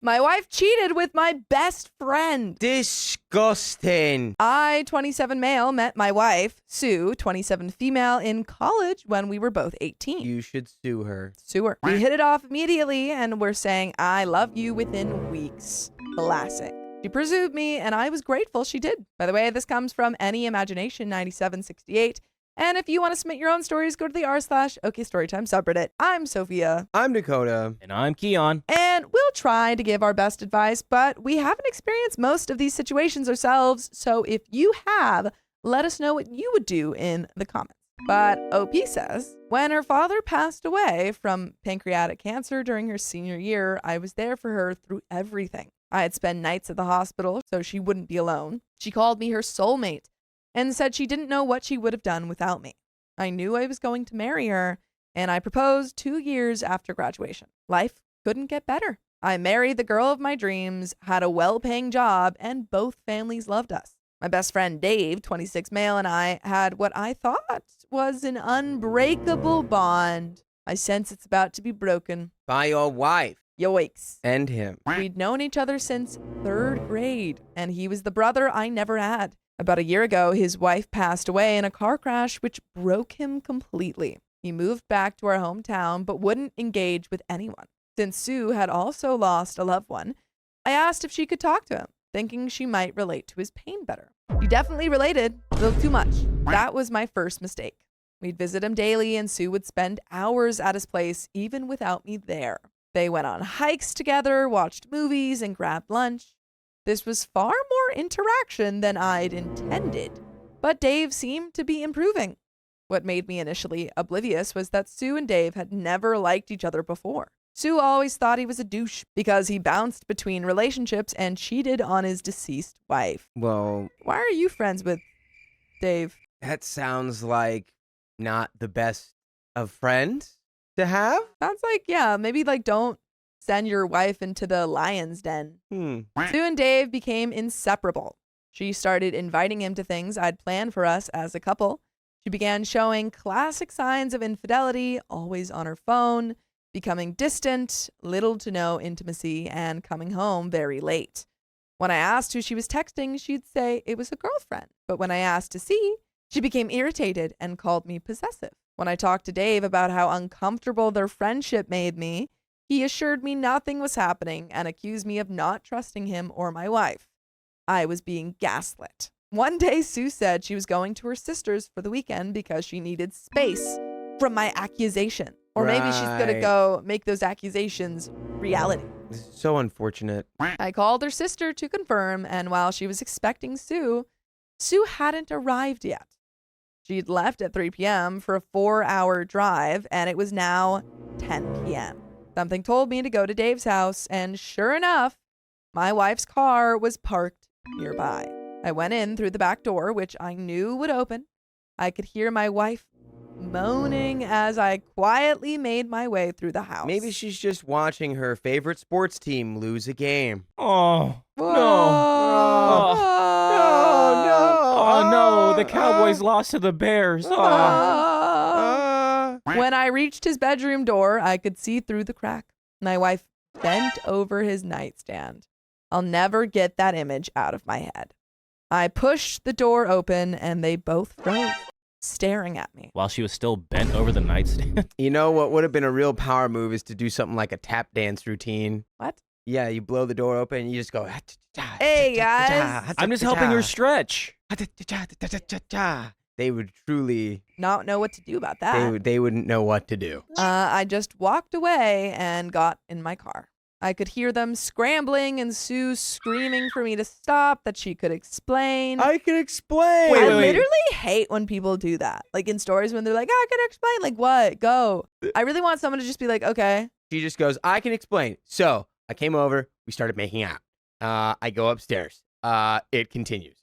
My wife cheated with my best friend. Disgusting. I, 27 male, met my wife, Sue, 27 female, in college when we were both 18. You should sue her. Sue her. We hit it off immediately and were saying, I love you within weeks. Classic. She pursued me and I was grateful she did. By the way, this comes from Any Imagination 9768. And if you want to submit your own stories, go to the r/OKStorytime subreddit. I'm Sophia. I'm Dakota. And I'm Keon. And we'll try to give our best advice, but we haven't experienced most of these situations ourselves. So if you have, let us know what you would do in the comments. But OP says, when her father passed away from pancreatic cancer during her senior year, I was there for her through everything. I had spent nights at the hospital so she wouldn't be alone. She called me her soulmate and said she didn't know what she would have done without me. I knew I was going to marry her, and I proposed 2 years after graduation. Life couldn't get better. I married the girl of my dreams, had a well-paying job, and both families loved us. My best friend Dave, 26 male, and I had what I thought was an unbreakable bond. I sense it's about to be broken. By your wife. Yoicks. And him. We'd known each other since 3rd grade, and he was the brother I never had. About a year ago, his wife passed away in a car crash, which broke him completely. He moved back to our hometown, but wouldn't engage with anyone. Since Sue had also lost a loved one, I asked if she could talk to him, thinking she might relate to his pain better. She definitely related, a little too much. That was my first mistake. We'd visit him daily, and Sue would spend hours at his place, even without me there. They went on hikes together, watched movies, and grabbed lunch. This was far more interaction than I'd intended, but Dave seemed to be improving. What made me initially oblivious was that Sue and Dave had never liked each other before. Sue always thought he was a douche because he bounced between relationships and cheated on his deceased wife. Well, Why are you friends with Dave? that sounds like not the best of friends to have. Sounds like, yeah, maybe don't send your wife into the lion's den. Sue and Dave became inseparable. She started inviting him to things I'd planned for us as a couple. She began showing classic signs of infidelity, always on her phone, becoming distant, little to no intimacy, and coming home very late. When I asked who she was texting, she'd say it was a girlfriend. But when I asked to see, she became irritated and called me possessive. When I talked to Dave about how uncomfortable their friendship made me, he assured me nothing was happening and accused me of not trusting him or my wife. I was being gaslit. One day, Sue said she was going to her sister's for the weekend because she needed space from my accusation. Or maybe she's going to go make those accusations reality. This is so unfortunate. I called her sister to confirm, and while she was expecting Sue, Sue hadn't arrived yet. She'd left at 3 p.m. for a 4-hour drive, and it was now 10 p.m. Something told me to go to Dave's house, and sure enough, my wife's car was parked nearby. I went in through the back door, which I knew would open. I could hear my wife moaning as I quietly made my way through the house. Maybe she's just watching her favorite sports team lose a game. Oh, Whoa. no. Oh, no. The Cowboys lost to the Bears. When I reached his bedroom door, I could see through the crack. My wife bent over his nightstand. I'll never get that image out of my head. I pushed the door open, and they both froze, staring at me. While she was still bent over the nightstand. You know what would have been a real power move is to do something like a tap dance routine. What? Yeah, you blow the door open and you just go. Hey, guys. I'm just helping her stretch. They would truly Not know what to do about that. they wouldn't know what to do. I just walked away and got in my car. I could hear them scrambling and Sue screaming for me to stop, that she could explain. I can explain. I literally hate when people do that. Like in stories when they're like, I can explain. Like what? Go. I really want someone to just be like, okay. She just goes, I can explain. So I came over. We started making out. I go upstairs. It continues.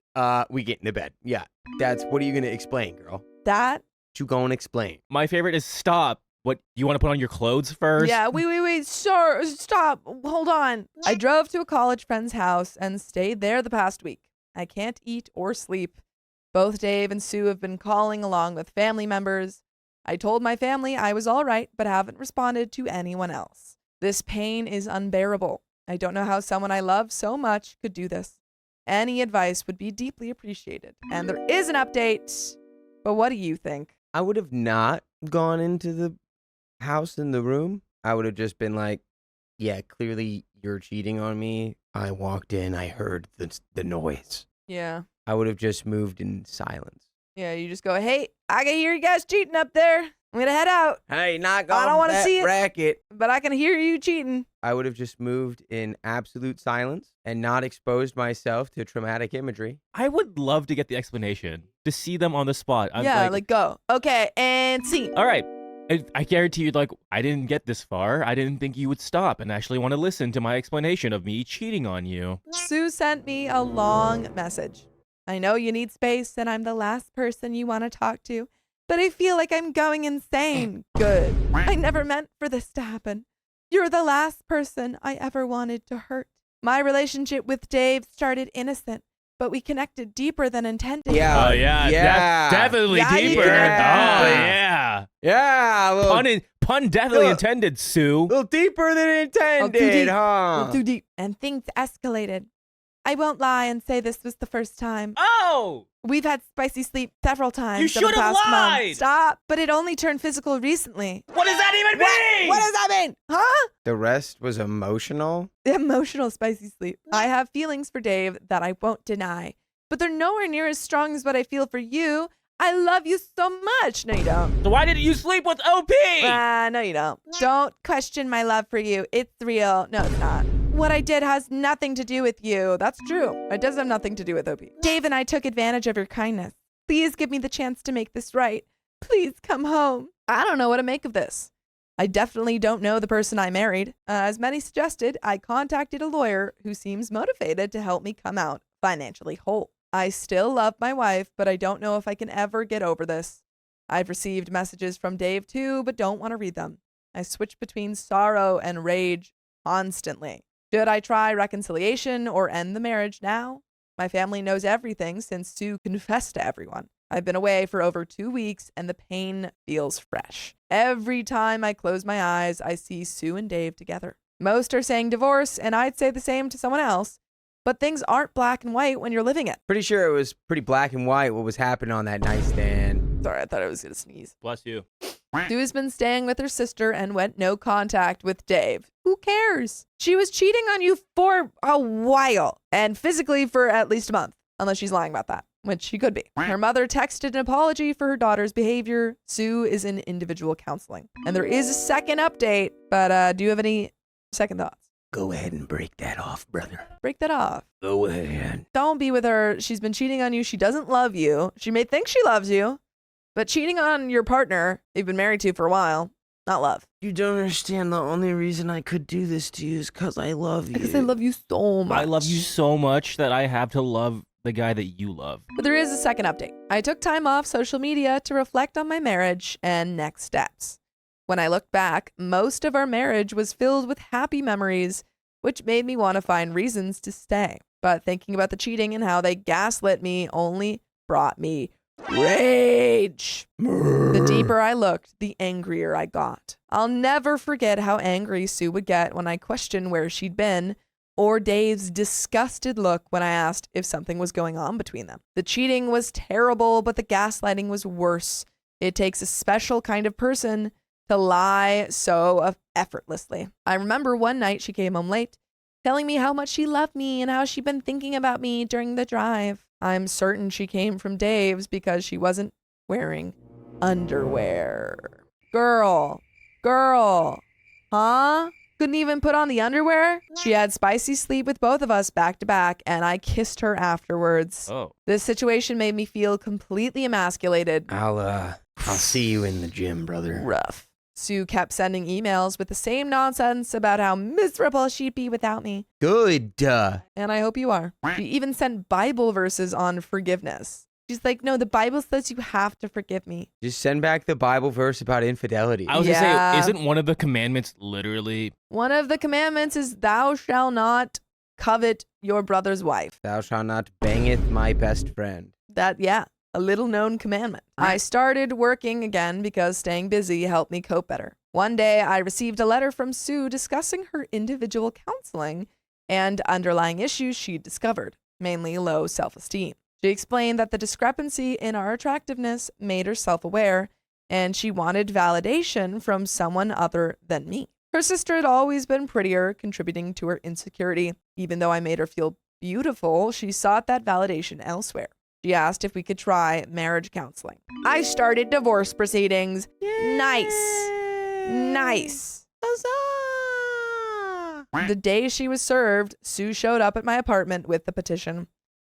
We get into bed. Yeah. What are you going to explain, girl? That. You go and explain. My favorite is stop. What, you want to put on your clothes first? Yeah, wait, sir, stop, hold on. I drove to a college friend's house and stayed there the past week. I can't eat or sleep. Both Dave and Sue have been calling along with family members. I told my family I was all right, but haven't responded to anyone else. This pain is unbearable. I don't know how someone I love so much could do this. Any advice would be deeply appreciated. And there is an update. But what do you think? I would have not gone into the house in the room. I would have just been like, yeah, clearly you're cheating on me. I walked in, I heard the noise. Yeah. I would have just moved in silence. Yeah, you just go, hey, I can hear you guys cheating up there. I'm going to head out. Hey, knock I don't off wanna that see it. racket. But I can hear you cheating. I would have just moved in absolute silence and not exposed myself to traumatic imagery. I would love to get the explanation, to see them on the spot. I'm Yeah, like go. Okay, and scene. all right. I guarantee you, like, I didn't get this far. I didn't think you would stop and actually want to listen to my explanation of me cheating on you. Sue sent me a long message. I know you need space and I'm the last person you want to talk to, but I feel like I'm going insane. Good. I never meant for this to happen. You're the last person I ever wanted to hurt. My relationship with Dave started innocent, but we connected deeper than intended. Yeah. Oh, yeah. Yeah. Definitely Yeah, you deeper. did. Oh, yeah. Yeah. A little, Pun definitely Look. intended, Sue. little deeper than intended, deep. huh? Too deep. And things escalated. I won't lie and say this was the first time. Oh! We've had spicy sleep several times. You over the should have past month. lied! Stop. But it only turned physical recently. What does that even mean? What does that mean? Huh? The rest was emotional. Emotional spicy sleep. I have feelings for Dave that I won't deny, but they're nowhere near as strong as what I feel for you. I love you so much. No, you don't. So why didn't you sleep with OP? No, you don't. Don't question my love for you. It's real. No, it's not. What I did has nothing to do with you. That's true. It does have nothing to do with OP. Dave and I took advantage of your kindness. Please give me the chance to make this right. Please come home. I don't know what to make of this. I definitely don't know the person I married. As many suggested, I contacted a lawyer who seems motivated to help me come out financially whole. I still love my wife, but I don't know if I can ever get over this. I've received messages from Dave too, but don't want to read them. I switch between sorrow and rage constantly. Should I try reconciliation or end the marriage now? My family knows everything since Sue confessed to everyone. I've been away for over 2 weeks and the pain feels fresh. Every time I close my eyes, I see Sue and Dave together. Most are saying divorce, and I'd say the same to someone else. But things aren't black and white when you're living it. Pretty sure it was pretty black and white what was happening on that nightstand. Sorry, I thought I was going to sneeze. Bless you. Sue has been staying with her sister and went no contact with Dave. Who cares? She was cheating on you for a while and physically for at least a month, unless she's lying about that, which she could be. Her mother texted an apology for her daughter's behavior. Sue is in individual counseling. And there is a second update, but do you have any second thoughts? Go ahead and break that off, brother. Break that off. Go ahead. Don't be with her. She's been cheating on you. She doesn't love you. She may think she loves you, but cheating on your partner you've been married to for a while, not love. You don't understand. The only reason I could do this to you is because I love you. Because I love you so much. I love you so much that I have to love the guy that you love. But there is a second update. I took time off social media to reflect on my marriage and next steps. When I looked back, most of our marriage was filled with happy memories, which made me want to find reasons to stay. But thinking about the cheating and how they gaslit me only brought me rage. The deeper I looked, the angrier I got. I'll never forget how angry Sue would get when I questioned where she'd been, or Dave's disgusted look when I asked if something was going on between them. The cheating was terrible, but the gaslighting was worse. It takes a special kind of person to lie so effortlessly. I remember one night she came home late, telling me how much she loved me and how she'd been thinking about me during the drive. I'm certain she came from Dave's because she wasn't wearing underwear. Girl, huh? Couldn't even put on the underwear? She had spicy sleep with both of us back to back, and I kissed her afterwards. Oh. This situation made me feel completely emasculated. I'll see you in the gym, brother. Rough. Sue kept sending emails with the same nonsense about how miserable she'd be without me. Good. And I hope you are. She even sent Bible verses on forgiveness. She's like, no, the Bible says you have to forgive me. Just send back the Bible verse about infidelity. I was Yeah. going to say, isn't one of the commandments literally... One of the commandments is thou shalt not covet your brother's wife. Thou shalt not bangeth my best friend. A little known commandment. I started working again because staying busy helped me cope better. One day I received a letter from Sue discussing her individual counseling and underlying issues she'd discovered, mainly low self-esteem. She explained that the discrepancy in our attractiveness made her self-aware, and she wanted validation from someone other than me. Her sister had always been prettier, contributing to her insecurity. Even though I made her feel beautiful, she sought that validation elsewhere. She asked if we could try marriage counseling. I started divorce proceedings. Nice. The day she was served, Sue showed up at my apartment with the petition.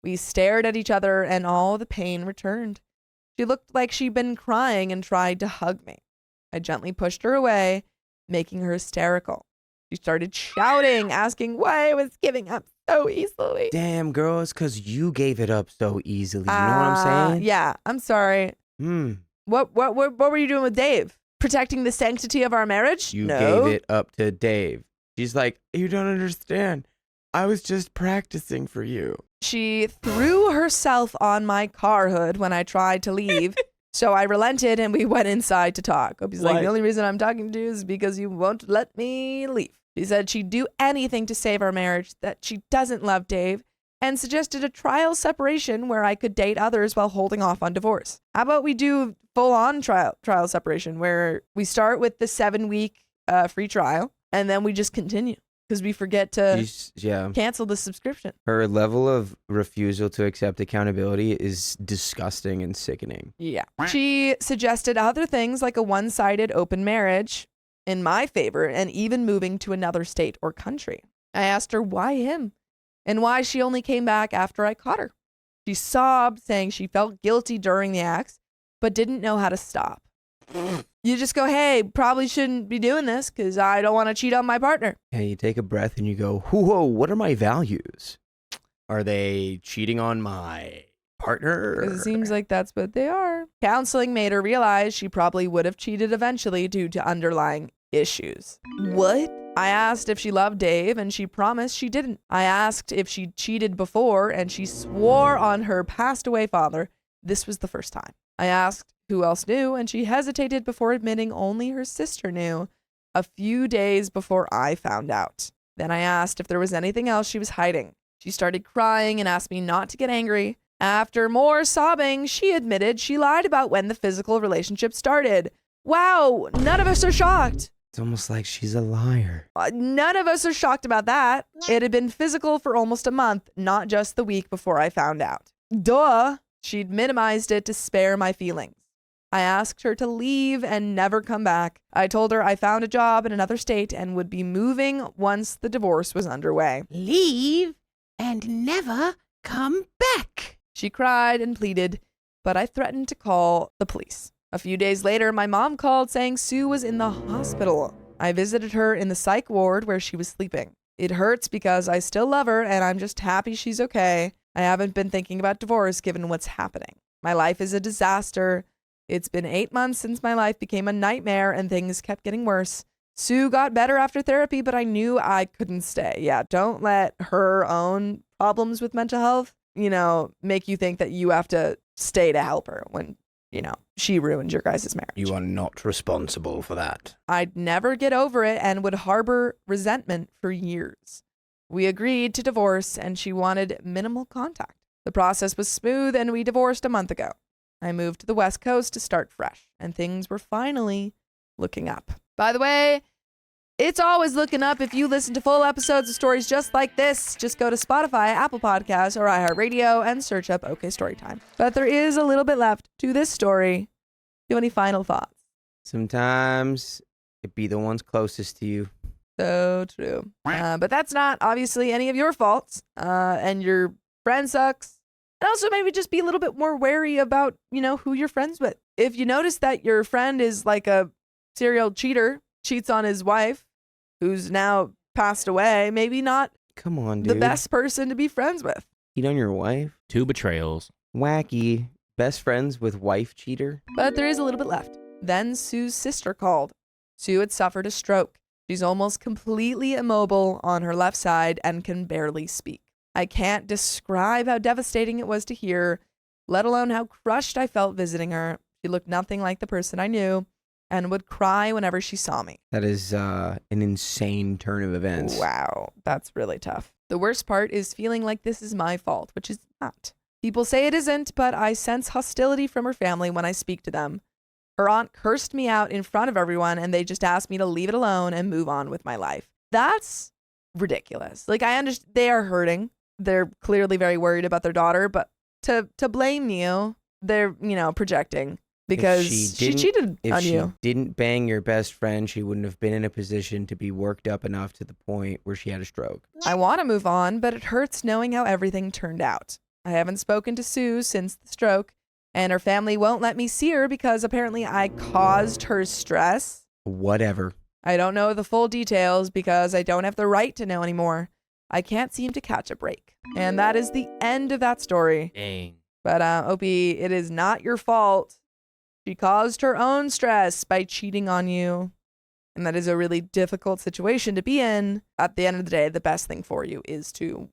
We stared at each other and all the pain returned. She looked like she'd been crying and tried to hug me. I gently pushed her away, making her hysterical. She started shouting, asking why I was giving up so easily. Damn, girl, it's because you gave it up so easily. You know what I'm saying? Yeah, I'm sorry. What were you doing with Dave? Protecting the sanctity of our marriage? You No. gave it up to Dave. She's like, you don't understand. I was just practicing for you. She threw herself on my car hood when I tried to leave. So I relented and we went inside to talk. He's like, the only reason I'm talking to you is because you won't let me leave. She said she'd do anything to save our marriage, that she doesn't love Dave, and suggested a trial separation where I could date others while holding off on divorce. How about we do full-on trial separation where we start with the 7-week free trial and then we just continue because we forget to cancel the subscription. Her level of refusal to accept accountability is disgusting and sickening. Yeah. She suggested other things like a one-sided open marriage in my favor and even moving to another state or country. I asked her why him and why she only came back after I caught her. She sobbed, saying she felt guilty during the acts, but didn't know how to stop. You just go, hey, probably shouldn't be doing this because I don't want to cheat on my partner. Yeah, you take a breath and you go, whoa, what are my values? Are they cheating on my partner? It seems like that's what they are. Counseling made her realize she probably would have cheated eventually due to underlying issues. What? I asked if she loved Dave and she promised she didn't. I asked if she cheated before and she swore on her passed away father this was the first time. I asked who else knew and she hesitated before admitting only her sister knew a few days before I found out. Then I asked if there was anything else she was hiding. She started crying and asked me not to get angry. After more sobbing, she admitted she lied about when the physical relationship started. Wow, none of us are shocked. It's almost like she's a liar. None of us are shocked about that. It had been physical for almost a month, not just the week before I found out. Duh. She'd minimized it to spare my feelings. I asked her to leave and never come back. I told her I found a job in another state and would be moving once the divorce was underway. Leave and never come back. She cried and pleaded, but I threatened to call the police. A few days later, my mom called saying Sue was in the hospital. I visited her in the psych ward where she was sleeping. It hurts because I still love her and I'm just happy she's okay. I haven't been thinking about divorce given what's happening. My life is a disaster. It's been 8 months since my life became a nightmare and things kept getting worse. Sue got better after therapy, but I knew I couldn't stay. Yeah, don't let her own problems with mental health, make you think that you have to stay to help her when, she ruined your guys' marriage. You are not responsible for that. I'd never get over it and would harbor resentment for years. We agreed to divorce and she wanted minimal contact. The process was smooth and we divorced a month ago. I moved to the West Coast to start fresh and things were finally looking up. By the way, it's always looking up if you listen to full episodes of stories just like this. Just go to Spotify, Apple Podcasts, or iHeartRadio and search up OK Storytime. But there is a little bit left to this story. Do you have any final thoughts? Sometimes it be the ones closest to you. So true. But that's not obviously any of your faults. And your friend sucks. And also maybe just be a little bit more wary about, who you're friends with. If you notice that your friend is like a serial cheater, cheats on his wife, who's now passed away, maybe not Come on, dude. the best person to be friends with. Cheat on your wife? 2 betrayals. Wacky. Best friends with wife cheater? But there is a little bit left. Then Sue's sister called. Sue had suffered a stroke. She's almost completely immobile on her left side and can barely speak. I can't describe how devastating it was to hear, let alone how crushed I felt visiting her. She looked nothing like the person I knew and would cry whenever she saw me. That is an insane turn of events. Wow, that's really tough. The worst part is feeling like this is my fault, which is not. People say it isn't, but I sense hostility from her family when I speak to them. Her aunt cursed me out in front of everyone, and they just asked me to leave it alone and move on with my life. That's ridiculous. Like, I understand they are hurting. They're clearly very worried about their daughter, but to blame you, they're, projecting because she cheated on you. If she didn't bang your best friend, she wouldn't have been in a position to be worked up enough to the point where she had a stroke. I want to move on, but it hurts knowing how everything turned out. I haven't spoken to Sue since the stroke, and her family won't let me see her because apparently I caused her stress. Whatever. I don't know the full details because I don't have the right to know anymore. I can't seem to catch a break. And that is the end of that story. Dang. But Opie, it is not your fault. She caused her own stress by cheating on you. And that is a really difficult situation to be in. At the end of the day, the best thing for you is to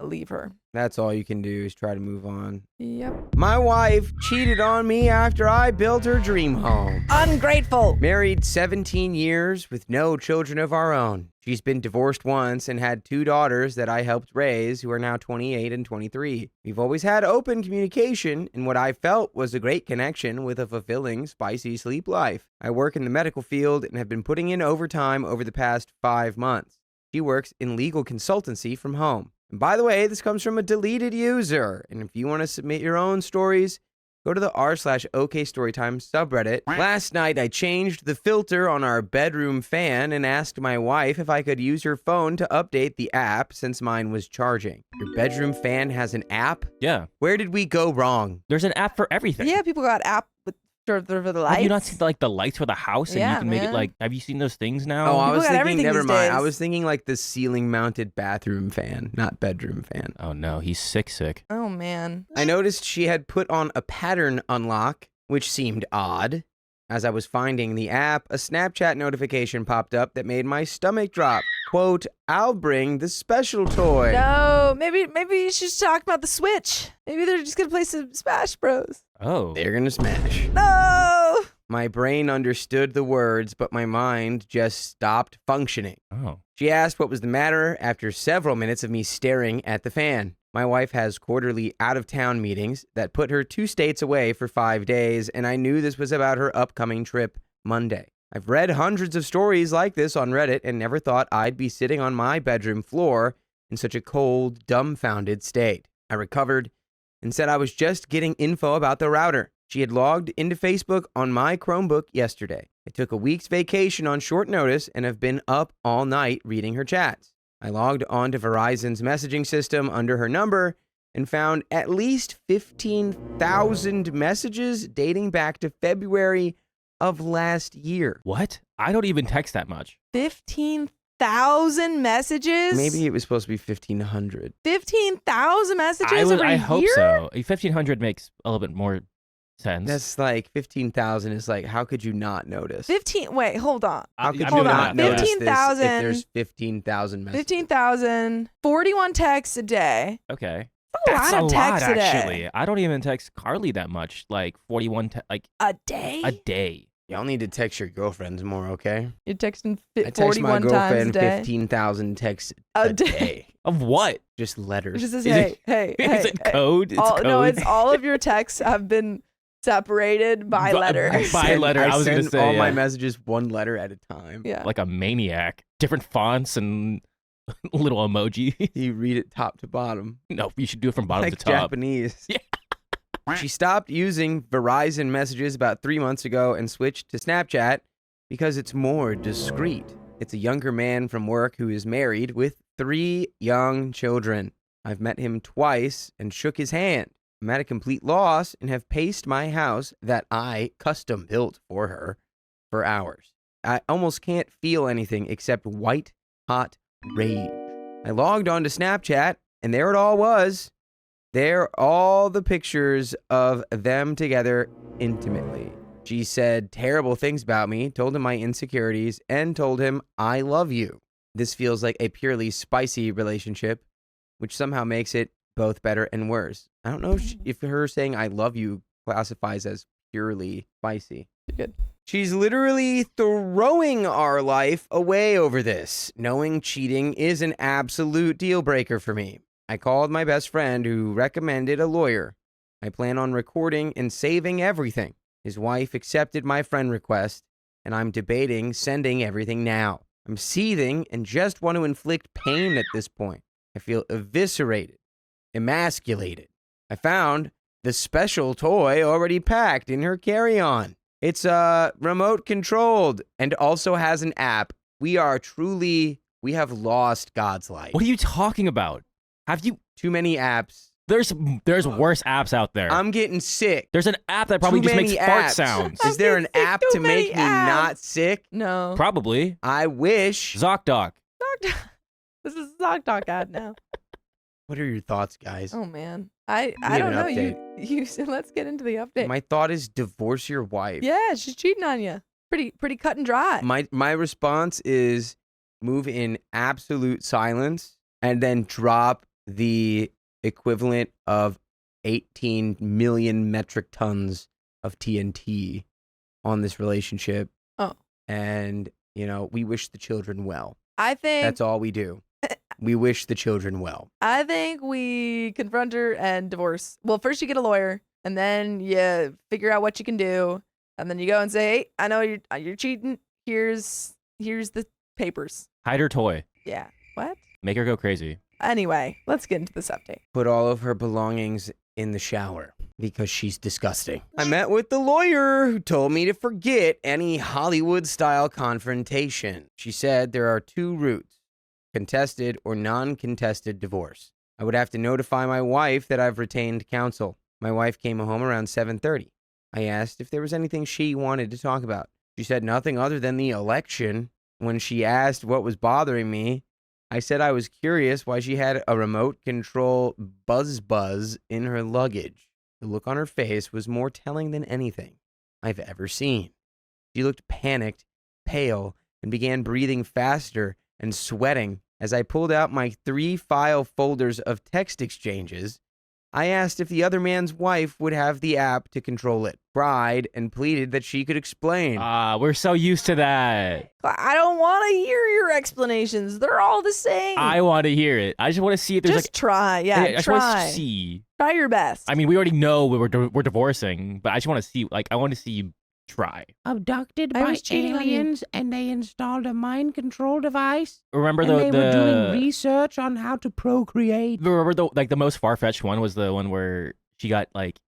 leave her. That's all you can do is try to move on. Yep. My wife cheated on me after I built her dream home. Ungrateful. Married 17 years with no children of our own. She's been divorced once and had 2 daughters that I helped raise who are now 28 and 23. We've always had open communication in what I felt was a great connection with a fulfilling, spicy sleep life. I work in the medical field and have been putting in overtime over the past 5 months. She works in legal consultancy from home. And by the way, this comes from a deleted user. And if you want to submit your own stories, go to the r/OK Storytime subreddit. Last night, I changed the filter on our bedroom fan and asked my wife if I could use her phone to update the app since mine was charging. Your bedroom fan has an app? Yeah. Where did we go wrong? There's an app for everything. Yeah, people got app with for the lights. Have you not seen the lights for the house and Yeah, you can make man. it have you seen those things now? Oh, I People was got thinking, everything never these mind. days. I was thinking like the ceiling mounted bathroom fan, not bedroom fan. Oh no, he's sick. Oh, man. I noticed she had put on a pattern unlock, which seemed odd. As I was finding the app, a Snapchat notification popped up that made my stomach drop. Quote, I'll bring the special toy. No, maybe you should talk about the Switch. Maybe they're just going to play some Smash Bros. Oh. They're gonna smash. No! My brain understood the words, but my mind just stopped functioning. Oh. She asked what was the matter after several minutes of me staring at the fan. My wife has quarterly out-of-town meetings that put her 2 states away for 5 days, and I knew this was about her upcoming trip Monday. I've read hundreds of stories like this on Reddit and never thought I'd be sitting on my bedroom floor in such a cold, dumbfounded state. I recovered and said I was just getting info about the router. She had logged into Facebook on my Chromebook yesterday. I took a week's vacation on short notice and have been up all night reading her chats. I logged onto Verizon's messaging system under her number and found at least 15,000 messages dating back to February of last year. What? I don't even text that much. 15,000 messages? Maybe it was supposed to be 1,500. 15,000 messages over a I year? hope so. 1,500 makes a little bit more sense. That's like 15,000 is like, how could you not notice? 15, wait, hold on. How could I'm you hold doing not on. that. notice this 15,000 if there's 15,000 messages? 15,000, 41 texts a day. Okay. That's a lot of texts a day. actually. I don't even text Carly that much. Like 41, A day? a day. Y'all need to text your girlfriends more, okay? You're texting I text my 41 times a girlfriend day. 15,000 texts A a day. Of what? Just It letters. just says, Is hey, it- hey, Is hey, it hey. code? It's code. No, it's all of your texts have been separated by By- letter. by letter, I was gonna send say, all my yeah. messages one letter at a time. Yeah. like a maniac. Different fonts and little emoji. You read it top to bottom. No, you should do it from bottom Like to top. Japanese. Yeah. She stopped using Verizon messages about 3 months ago and switched to Snapchat because it's more discreet. It's a younger man from work who is married with 3 young children. I've met him twice and shook his hand. I'm at a complete loss and have paced my house that I custom built for her for hours. I almost can't feel anything except white hot rage. I logged onto Snapchat and there it all was. There are all the pictures of them together intimately. She said terrible things about me, told him my insecurities, and told him, I love you. This feels like a purely spicy relationship, which somehow makes it both better and worse. I don't know if her saying I love you classifies as purely spicy. Good. She's literally throwing our life away over this. Knowing cheating is an absolute deal breaker for me. I called my best friend who recommended a lawyer. I plan on recording and saving everything. His wife accepted my friend request, and I'm debating sending everything now. I'm seething and just want to inflict pain at this point. I feel eviscerated, emasculated. I found the special toy already packed in her carry-on. It's remote controlled and also has an app. We have lost God's light. What are you talking about? Have you? Too many apps. There's worse apps out there. I'm getting sick. There's an app that probably Too just makes many fart apps. sounds. Is there an app to make me not sick? No. Probably. I wish. ZocDoc. This is a ZocDoc ad now. What are your thoughts, guys? Oh man, I need don't an know. update. You let's get into the update. My thought is divorce your wife. Yeah, she's cheating on you. Pretty cut and dry. My response is move in absolute silence and then drop the equivalent of 18 million metric tons of TNT on this relationship. Oh. And, we wish the children well. I think That's all we do. We wish the children well. I think we confront her and divorce. Well, first you get a lawyer, and then you figure out what you can do, and then you go and say, "Hey, I know you're cheating. Here's the papers." Hide her toy. Yeah. What? Make her go crazy. Anyway, let's get into this update. Put all of her belongings in the shower because she's disgusting. I met with the lawyer who told me to forget any Hollywood-style confrontation. She said there are two routes: contested or non-contested divorce. I would have to notify my wife that I've retained counsel. My wife came home around 7:30. I asked if there was anything she wanted to talk about. She said nothing other than the election. When she asked what was bothering me, I said I was curious why she had a remote control buzz in her luggage. The look on her face was more telling than anything I've ever seen. She looked panicked, pale, and began breathing faster and sweating. As I pulled out my 3 file folders of text exchanges, I asked if the other man's wife would have the app to control it, cried, and pleaded that she could explain. We're so used to that. I don't want to hear your explanations. They're all the same. I want to hear it. I just want to see if there's Just try. Yeah, I just try. want to see. Try your best. I mean, we already know we're divorcing, but I just want to see. I want to see you try. Abducted I by was cheating on you. aliens, and they installed a mind control device. Remember and they were doing research on how to procreate. Remember the most far fetched one was the one where she got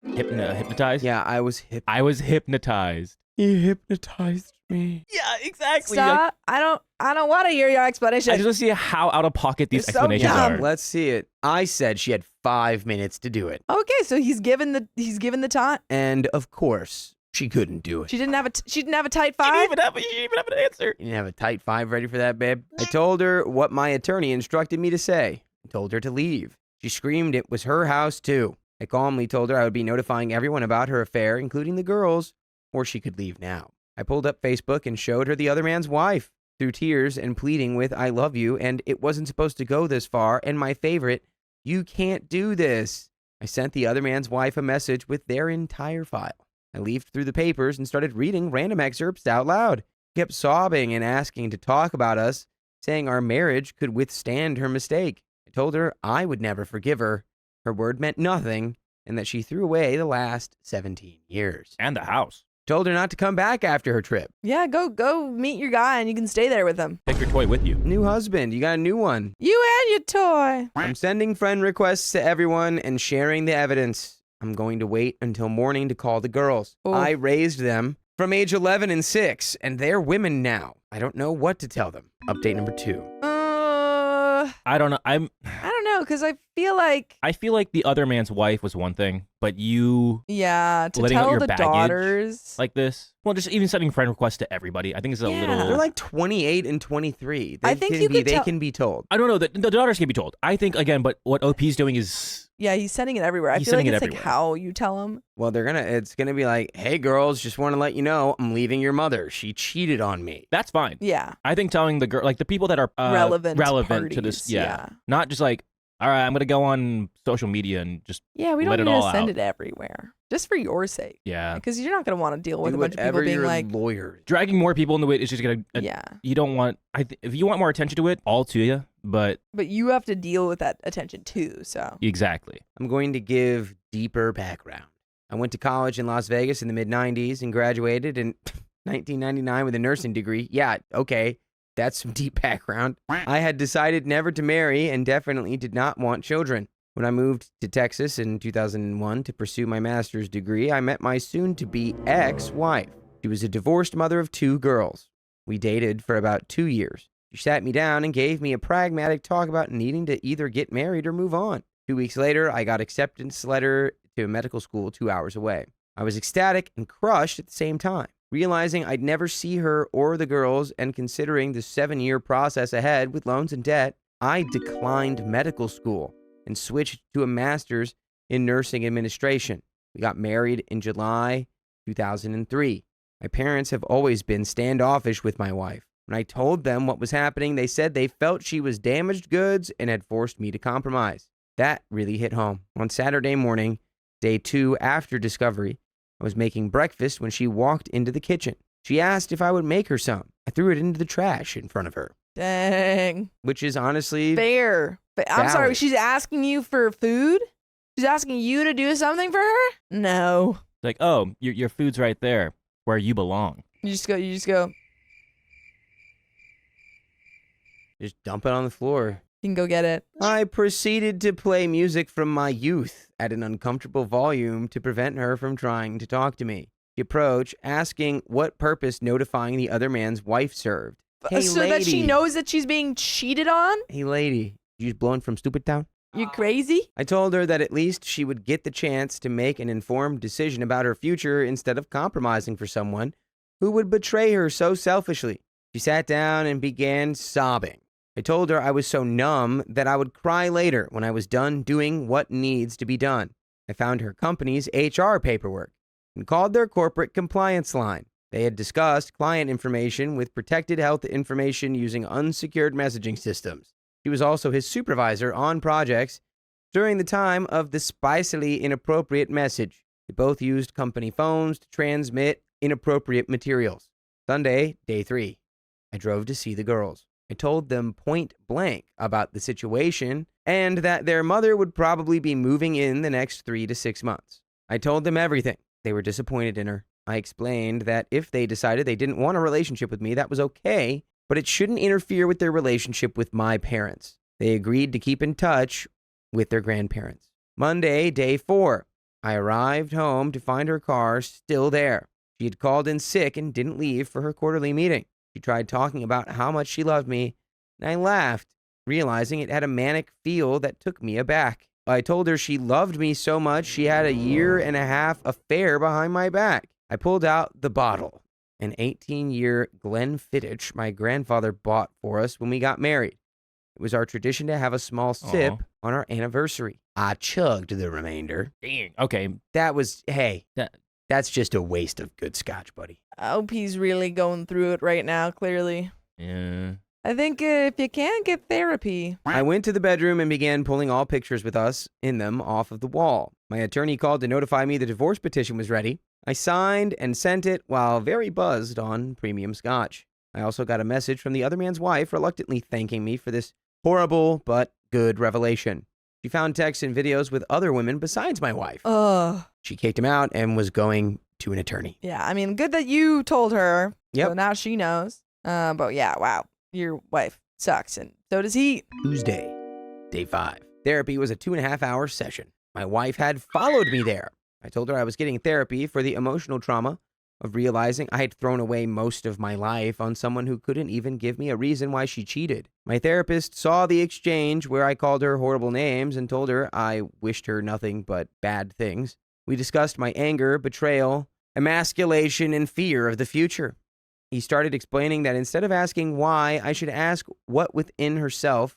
hypnotized. Yeah, I was hypnotized. He hypnotized me. Yeah, exactly. Stop. I don't want to hear your explanation. I just want to see how out of pocket these You're so explanations dumb. are. Let's see it. I said she had 5 minutes to do it. Okay, so he's given the time. And of course, she couldn't do it. She didn't have a tight She 5. didn't even have an answer. You didn't have a tight 5 ready for that, babe? I told her what my attorney instructed me to say. I told her to leave. She screamed it was her house, too. I calmly told her I would be notifying everyone about her affair, including the girls, or she could leave now. I pulled up Facebook and showed her the other man's wife, through tears and pleading with "I love you," and "It wasn't supposed to go this far," and my favorite, "You can't do this." I sent the other man's wife a message with their entire file. I leafed through the papers and started reading random excerpts out loud. Kept sobbing and asking to talk about us, saying our marriage could withstand her mistake. I told her I would never forgive her. Her word meant nothing, and that she threw away the last 17 years. And the house. Told her not to come back after her trip. Yeah, go meet your guy and you can stay there with him. Take your toy with you. New husband, you got a new one. You and your toy. I'm sending friend requests to everyone and sharing the evidence. I'm going to wait until morning to call the girls. Oh. I raised them from age 11 and 6, and they're women now. I don't know what to tell them. Update number 2. I don't know. I don't know, because I feel like the other man's wife was one thing, but you to letting out tell your the baggage daughters like this. Well, just even sending friend requests to everybody. I think it's a Yeah. little. They're like 28 and 23. I think you could they tell- can be told. I don't know. The daughters can be told. I think again, but what OP's doing is Yeah, he's sending it everywhere. I He's feel like sending it's it like everywhere. how you tell him. Well, it's going to be like, "Hey girls, just want to let you know I'm leaving your mother. She cheated on me." that's fine. Yeah. I think telling the girl, like the people that are Relevant to this, parties, yeah. not just like All right, I'm gonna go on social media and just Yeah, we let don't it need all to send out. it everywhere. Just for your sake. Yeah. Because you're not going to want to deal with Do a bunch of people whatever being your like, lawyer. Dragging more people into it is just gonna. yeah. You don't want. If you want more attention to it, all to you. But But you have to deal with that attention too, so. exactly. I'm going to give deeper background. I went to college in Las Vegas in the mid-90s and graduated in 1999 with a nursing degree. Yeah, okay. That's some deep background. I had decided never to marry and definitely did not want children. When I moved to Texas in 2001 to pursue my master's degree, I met my soon-to-be ex-wife. She was a divorced mother of 2 girls. We dated for about 2 years. She sat me down and gave me a pragmatic talk about needing to either get married or move on. 2 weeks later, I got acceptance letter to a medical school 2 hours away. I was ecstatic and crushed at the same time. Realizing I'd never see her or the girls and considering the 7-year process ahead with loans and debt, I declined medical school and switched to a master's in nursing administration. We got married in July 2003. My parents have always been standoffish with my wife. When I told them what was happening, they said they felt she was damaged goods and had forced me to compromise. That really hit home. On Saturday morning, day 2 after discovery, I was making breakfast when she walked into the kitchen. She asked if I would make her some. I threw it into the trash in front of her, Dang. which is honestly Fair. But I'm sorry, valid. she's asking you for food? She's asking you to do something for her? No. Like, oh, your food's right there where you belong. You just go, just dump it on the floor. you can go get it. I proceeded to play music from my youth at an uncomfortable volume to prevent her from trying to talk to me. She approached, asking what purpose notifying the other man's wife served. Hey, So lady. that she knows that she's being cheated on? Hey, lady, you just blowing from Stupid Town? You crazy? I told her that at least she would get the chance to make an informed decision about her future instead of compromising for someone who would betray her so selfishly. She sat down and began sobbing. I told her I was so numb that I would cry later when I was done doing what needs to be done. I found her company's HR paperwork and called their corporate compliance line. They had discussed client information with protected health information using unsecured messaging systems. She was also his supervisor on projects during the time of the spicily inappropriate message. They both used company phones to transmit inappropriate materials. Sunday, day 3. I drove to see the girls. I told them point blank about the situation and that their mother would probably be moving in the next 3 to 6 months. I told them everything. They were disappointed in her. I explained that if they decided they didn't want a relationship with me, that was okay, but it shouldn't interfere with their relationship with my parents. They agreed to keep in touch with their grandparents. Monday, day 4. I arrived home to find her car still there. She had called in sick and didn't leave for her quarterly meeting. She tried talking about how much she loved me, and I laughed, realizing it had a manic feel that took me aback. I told her she loved me so much she had a 1.5-year affair behind my back. I pulled out the bottle, an 18-year Glenfiddich my grandfather bought for us when we got married. It was our tradition to have a small sip on our anniversary. I chugged the remainder. Dang. Okay. That was, hey, That- that's just a waste of good scotch, buddy. I hope he's really going through it right now, clearly. Yeah. I think if you can, get therapy. I went to the bedroom and began pulling all pictures with us in them off of the wall. My attorney called to notify me the divorce petition was ready. I signed and sent it while very buzzed on premium scotch. I also got a message from the other man's wife reluctantly thanking me for this horrible but good revelation. She found texts and videos with other women besides my wife. Ugh. She kicked him out and was going to an attorney. Yeah, I mean, good that you told her. Yep. So now she knows. But yeah, wow. Your wife sucks, and so does he. Tuesday, day 5. Therapy was a 2.5-hour session. My wife had followed me there. I told her I was getting therapy for the emotional trauma of realizing I had thrown away most of my life on someone who couldn't even give me a reason why she cheated. My therapist saw the exchange where I called her horrible names and told her I wished her nothing but bad things. We discussed my anger, betrayal, emasculation, and fear of the future. He started explaining that instead of asking why, I should ask what within herself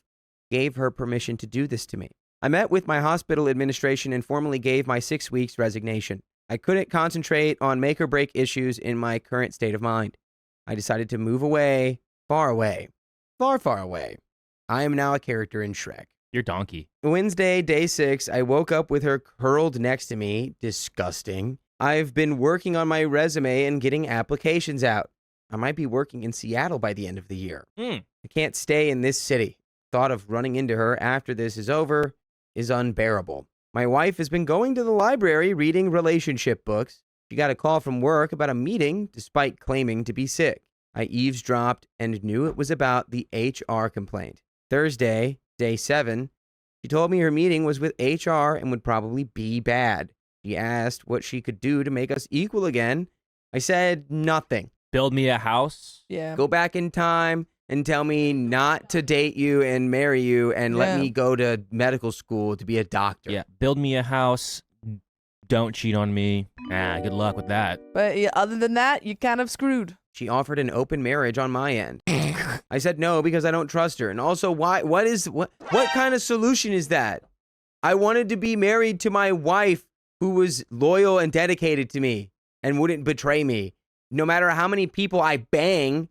gave her permission to do this to me. I met with my hospital administration and formally gave my 6 weeks resignation. I couldn't concentrate on make or break issues in my current state of mind. I decided to move away, far, far away. I am now a character in Shrek. You're donkey. Wednesday, day 6, I woke up with her curled next to me. Disgusting. I've been working on my resume and getting applications out. I might be working in Seattle by the end of the year. I can't stay in this city. Thought of running into her after this is over is unbearable. My wife has been going to the library reading relationship books. She got a call from work about a meeting despite claiming to be sick. I eavesdropped and knew it was about the HR complaint. Thursday, day 7, she told me her meeting was with HR and would probably be bad. She asked what she could do to make us equal again. I said nothing. Build me a house. Yeah. Go back in time and tell me not to date you and marry you and let me go to medical school to be a doctor. Yeah. Build me a house. Don't cheat on me. Good luck with that. But yeah, other than that, you kind of screwed. She offered an open marriage on my end. I said no because I don't trust her. And also, why? What kind of solution is that? I wanted to be married to my wife who was loyal and dedicated to me and wouldn't betray me. No matter how many people I bang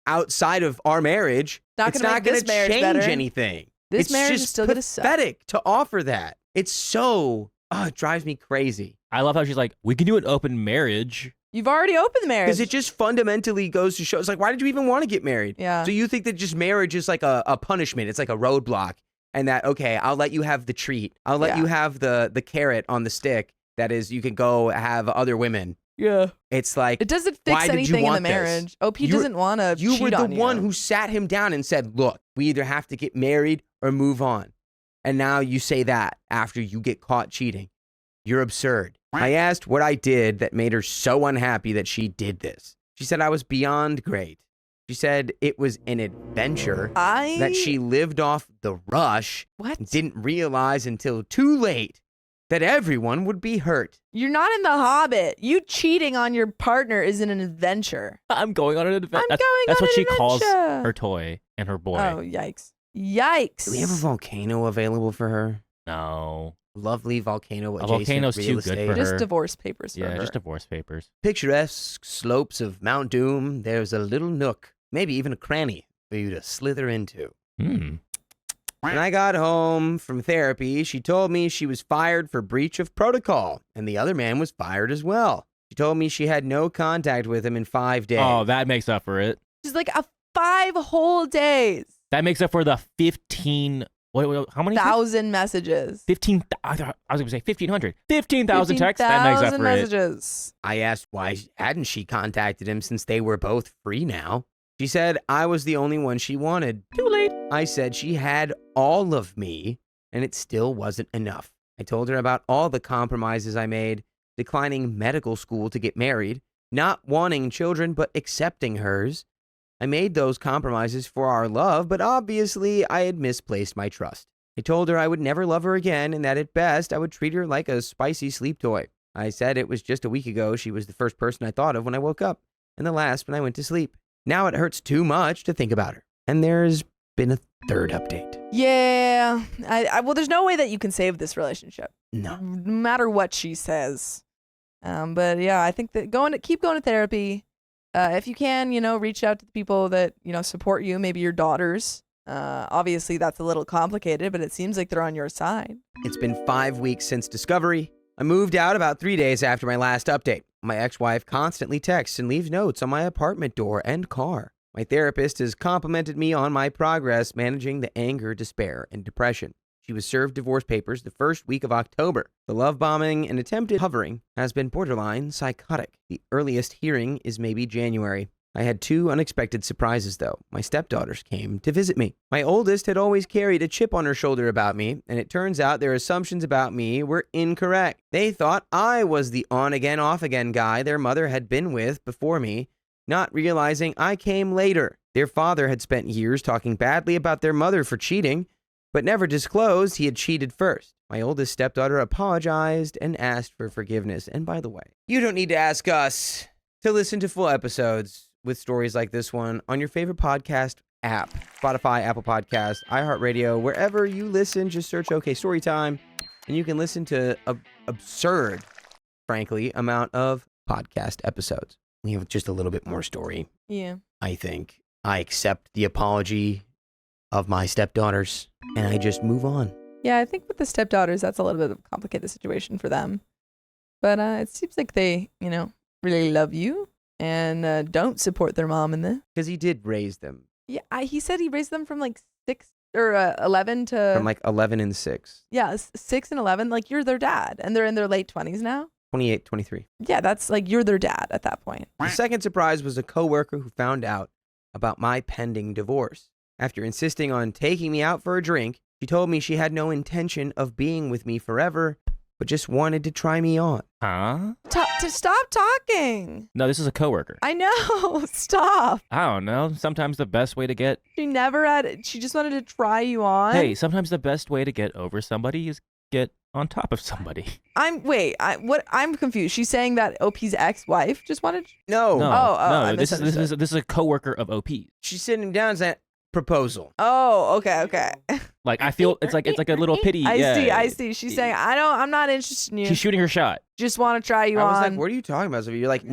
outside of our marriage, it's not going to change anything. This marriage is still going to suck. It's pathetic to offer that. It's so, it drives me crazy. I love how she's like, we can do an open marriage. You've already opened the marriage. Because it just fundamentally goes to show, it's like, why did you even want to get married? Yeah. So you think that just marriage is like a punishment. It's like a roadblock. And that, okay, I'll let you have the treat. I'll let you have the carrot on the stick. That is, you can go have other women. Yeah. It's like, it doesn't fix anything in the marriage. OP doesn't want to cheat on you. You were the one who sat him down and said, look, we either have to get married or move on. And now you say that after you get caught cheating. You're absurd. I asked what I did that made her so unhappy that she did this. She said I was beyond great. She said it was an adventure that she lived off the rush. What? Didn't realize until too late that everyone would be hurt. You're not in The Hobbit. You cheating on your partner is an adventure. I'm going on an adventure. That's what she calls her toy and her boy. Oh, yikes. Yikes. Do we have a volcano available for her? No. Lovely volcano adjacent volcano's real too estate. good for her. Just divorce papers for her. Yeah, just divorce papers. Picturesque slopes of Mount Doom. There's a little nook, maybe even a cranny for you to slither into. When I got home from therapy, she told me she was fired for breach of protocol, and the other man was fired as well. She told me she had no contact with him in 5 days. Oh, that makes up for it. She's like, 5 whole days. That makes up for the 15... Wait, how many? 1,000 messages. 15. I was going to say 1,500. 15,000 texts. That makes up for messages. I asked why hadn't she contacted him since they were both free now. She said I was the only one she wanted. Too late. I said she had all of me, and it still wasn't enough. I told her about all the compromises I made, declining medical school to get married, not wanting children but accepting hers. I made those compromises for our love, but obviously I had misplaced my trust. I told her I would never love her again and that at best I would treat her like a spicy sleep toy. I said it was just a week ago she was the first person I thought of when I woke up and the last when I went to sleep. Now it hurts too much to think about her. And there's been a third update. Yeah. Well, there's no way that you can save this relationship. No. No matter what she says. But yeah, I think that keep going to therapy. If you can, reach out to the people that, support you, maybe your daughters. Obviously, that's a little complicated, but it seems like they're on your side. It's been 5 weeks since discovery. I moved out about 3 days after my last update. My ex-wife constantly texts and leaves notes on my apartment door and car. My therapist has complimented me on my progress managing the anger, despair, and depression. She was served divorce papers the first week of October. The love bombing and attempted hovering has been borderline psychotic. The earliest hearing is maybe January. I had 2 unexpected surprises, though. My stepdaughters came to visit me. My oldest had always carried a chip on her shoulder about me, and it turns out their assumptions about me were incorrect. They thought I was the on-again, off-again guy their mother had been with before me, not realizing I came later. Their father had spent years talking badly about their mother for cheating, but never disclosed he had cheated first. My oldest stepdaughter apologized and asked for forgiveness. And by the way, you don't need to ask us to listen to full episodes with stories like this one on your favorite podcast app. Spotify, Apple Podcasts, iHeartRadio, wherever you listen, just search OK Storytime, and you can listen to an absurd, frankly, amount of podcast episodes. We have just a little bit more story. Yeah. I think. I accept the apology. of my stepdaughters, and I just move on. Yeah, I think with the stepdaughters, that's a little bit of a complicated situation for them. But it seems like they, really love you and don't support their mom in this. Because he did raise them. Yeah, he said he raised them from like 6 or 11 to... From like 11 and 6. Yeah, 6 and 11. Like, you're their dad, and they're in their late 20s now. 28, 23. Yeah, that's like you're their dad at that point. The second surprise was a coworker who found out about my pending divorce. After insisting on taking me out for a drink, she told me she had no intention of being with me forever, but just wanted to try me on. Huh? To stop talking. No, this is a coworker. I know. Stop. I don't know. Sometimes the best way to get... She just wanted to try you on. Hey, sometimes the best way to get over somebody is get on top of somebody. I'm confused. She's saying that OP's ex-wife just wanted... No. No. This is a coworker of OP. She's sitting down saying, proposal. Oh, okay. Like, I feel it's like a little pity. I see. She's saying, I'm not interested in you. She's shooting her shot. Just want to try you on. I was like, what are you talking about? So you're like,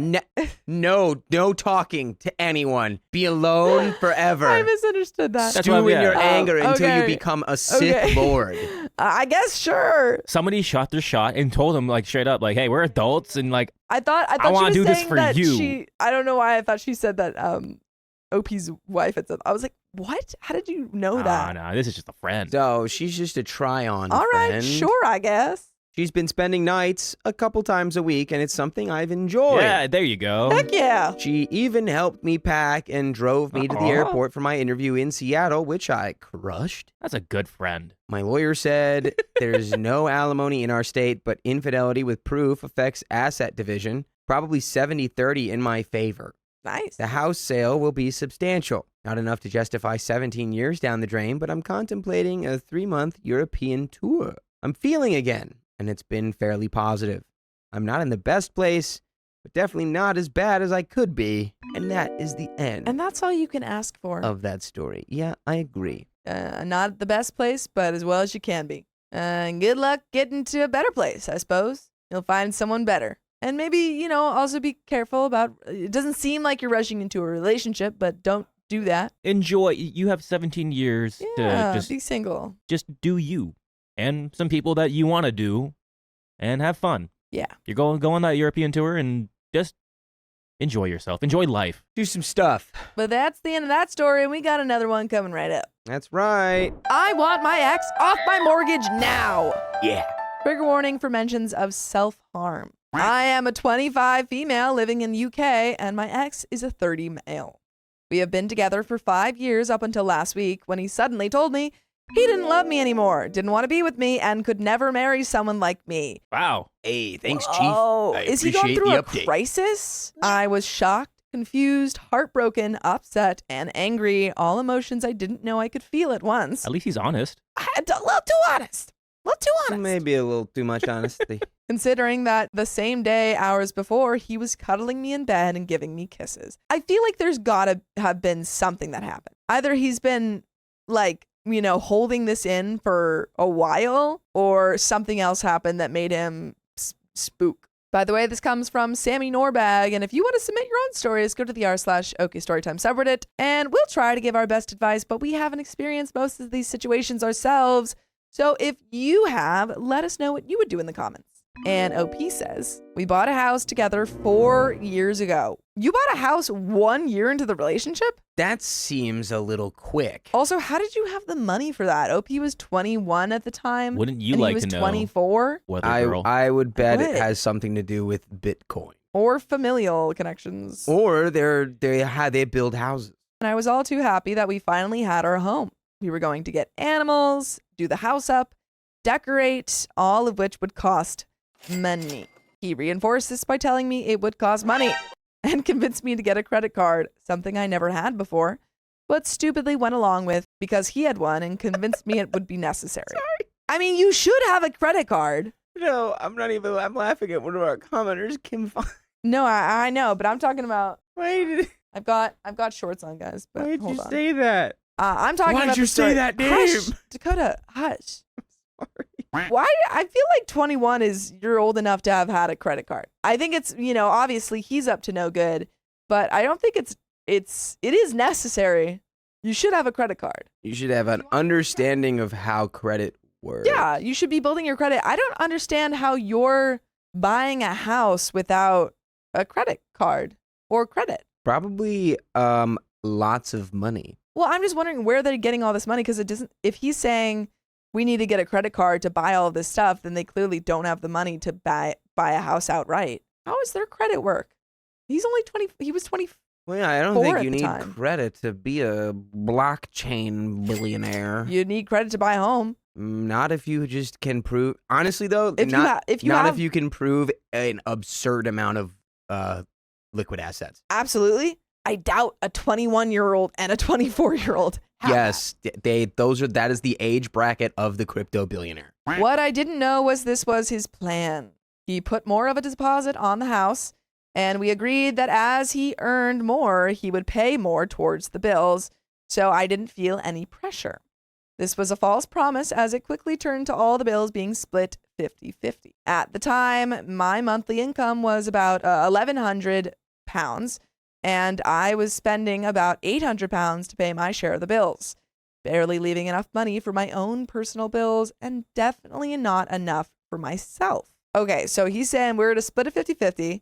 no talking to anyone. Be alone forever. I misunderstood that. That's Stew why in your anger until you okay. become a Sith Lord. I guess sure. Somebody shot their shot and told them like straight up, like, hey, we're adults, and like, I thought I wanna she was do this saying for that you. I don't know why I thought she said that OP's wife had said. I was like, what? How did you know that? No, this is just a friend. So she's just a try-on All right, friend. sure, I guess. She's been spending nights a couple times a week, and it's something I've enjoyed. Yeah, there you go. Heck yeah. She even helped me pack and drove me to the airport for my interview in Seattle, which I crushed. That's a good friend. My lawyer said there's no alimony in our state, but infidelity with proof affects asset division, probably 70-30 in my favor. Nice. The house sale will be substantial. Not enough to justify 17 years down the drain, but I'm contemplating a 3-month European tour. I'm feeling again, and it's been fairly positive. I'm not in the best place, but definitely not as bad as I could be. And that is the end And that's all you can ask for. of that story. Yeah, I agree. Not the best place, but as well as you can be. And good luck getting to a better place, I suppose. You'll find someone better. And maybe, also be careful about, it doesn't seem like you're rushing into a relationship, but don't do that. Enjoy. You have 17 years Yeah, to be single. just do you and some people that you want to do and have fun. Yeah. You're go on that European tour and just enjoy yourself. Enjoy life. Do some stuff. But that's the end of that story, and we got another one coming right up. That's right. I want my ex off my mortgage now. Yeah. Trigger warning for mentions of self-harm. I am a 25 female living in UK, and my ex is a 30 male. We have been together for 5 years up until last week when he suddenly told me he didn't love me anymore, didn't want to be with me, and could never marry someone like me. Wow. Hey, thanks, Chief. Oh, I is he going appreciate through the a update. crisis? I was shocked, confused, heartbroken, upset, and angry. All emotions I didn't know I could feel at once. At least he's honest. A little too honest. A little too honest. Maybe a little too much honesty. Considering that the same day, hours before, he was cuddling me in bed and giving me kisses. I feel like there's gotta have been something that happened. Either he's been holding this in for a while, or something else happened that made him spook. By the way, this comes from Sammy Norbag, and if you want to submit your own stories, go to the r/OKStorytime subreddit, and we'll try to give our best advice, but we haven't experienced most of these situations ourselves. So if you have, let us know what you would do in the comments. And OP says, we bought a house together 4 years ago. You bought a house 1 year into the relationship? That seems a little quick. Also, how did you have the money for that? OP was 21 at the time. Wouldn't you and like he was to know 24? whether girl? I would bet would. it has something to do with Bitcoin. Or familial connections. Or they build houses. And I was all too happy that we finally had our home. We were going to get animals, do the house up, decorate, all of which would cost money. He reinforced this by telling me it would cost money and convinced me to get a credit card, something I never had before, but stupidly went along with because he had one and convinced me it would be necessary. Sorry. I mean, you should have a credit card. No, I'm laughing at one of our commenters, Kim Fine. No, I know, but I'm talking about, Why I've got shorts on, guys, but did hold you on. say that? I'm talking Why about did you the story. say that name? Hush, Dakota, hush. Sorry. Why? I feel like 21 is you're old enough to have had a credit card. I think it's, obviously he's up to no good, but I don't think it is necessary. You should have a credit card. You should have an understanding of how credit works. Yeah, you should be building your credit. I don't understand how you're buying a house without a credit card or credit. Probably lots of money. Well, I'm just wondering where they're getting all this money, because it doesn't. If he's saying we need to get a credit card to buy all of this stuff, then they clearly don't have the money to buy a house outright. How does their credit work? He's only 20. He was 20. Well, yeah, I don't think at you the need time. credit to be a blockchain billionaire. You need credit to buy a home. Not if you just can prove. Honestly, though, If if you can prove an absurd amount of liquid assets. Absolutely. I doubt a 21-year-old and a 24-year-old. Yes, that is the age bracket of the crypto billionaire. What I didn't know was this was his plan. He put more of a deposit on the house, and we agreed that as he earned more, he would pay more towards the bills, so I didn't feel any pressure. This was a false promise, as it quickly turned to all the bills being split 50-50. At the time, my monthly income was about £1,100, and I was spending about £800 to pay my share of the bills, barely leaving enough money for my own personal bills, and definitely not enough for myself. Okay, so he's saying we're to split it 50-50.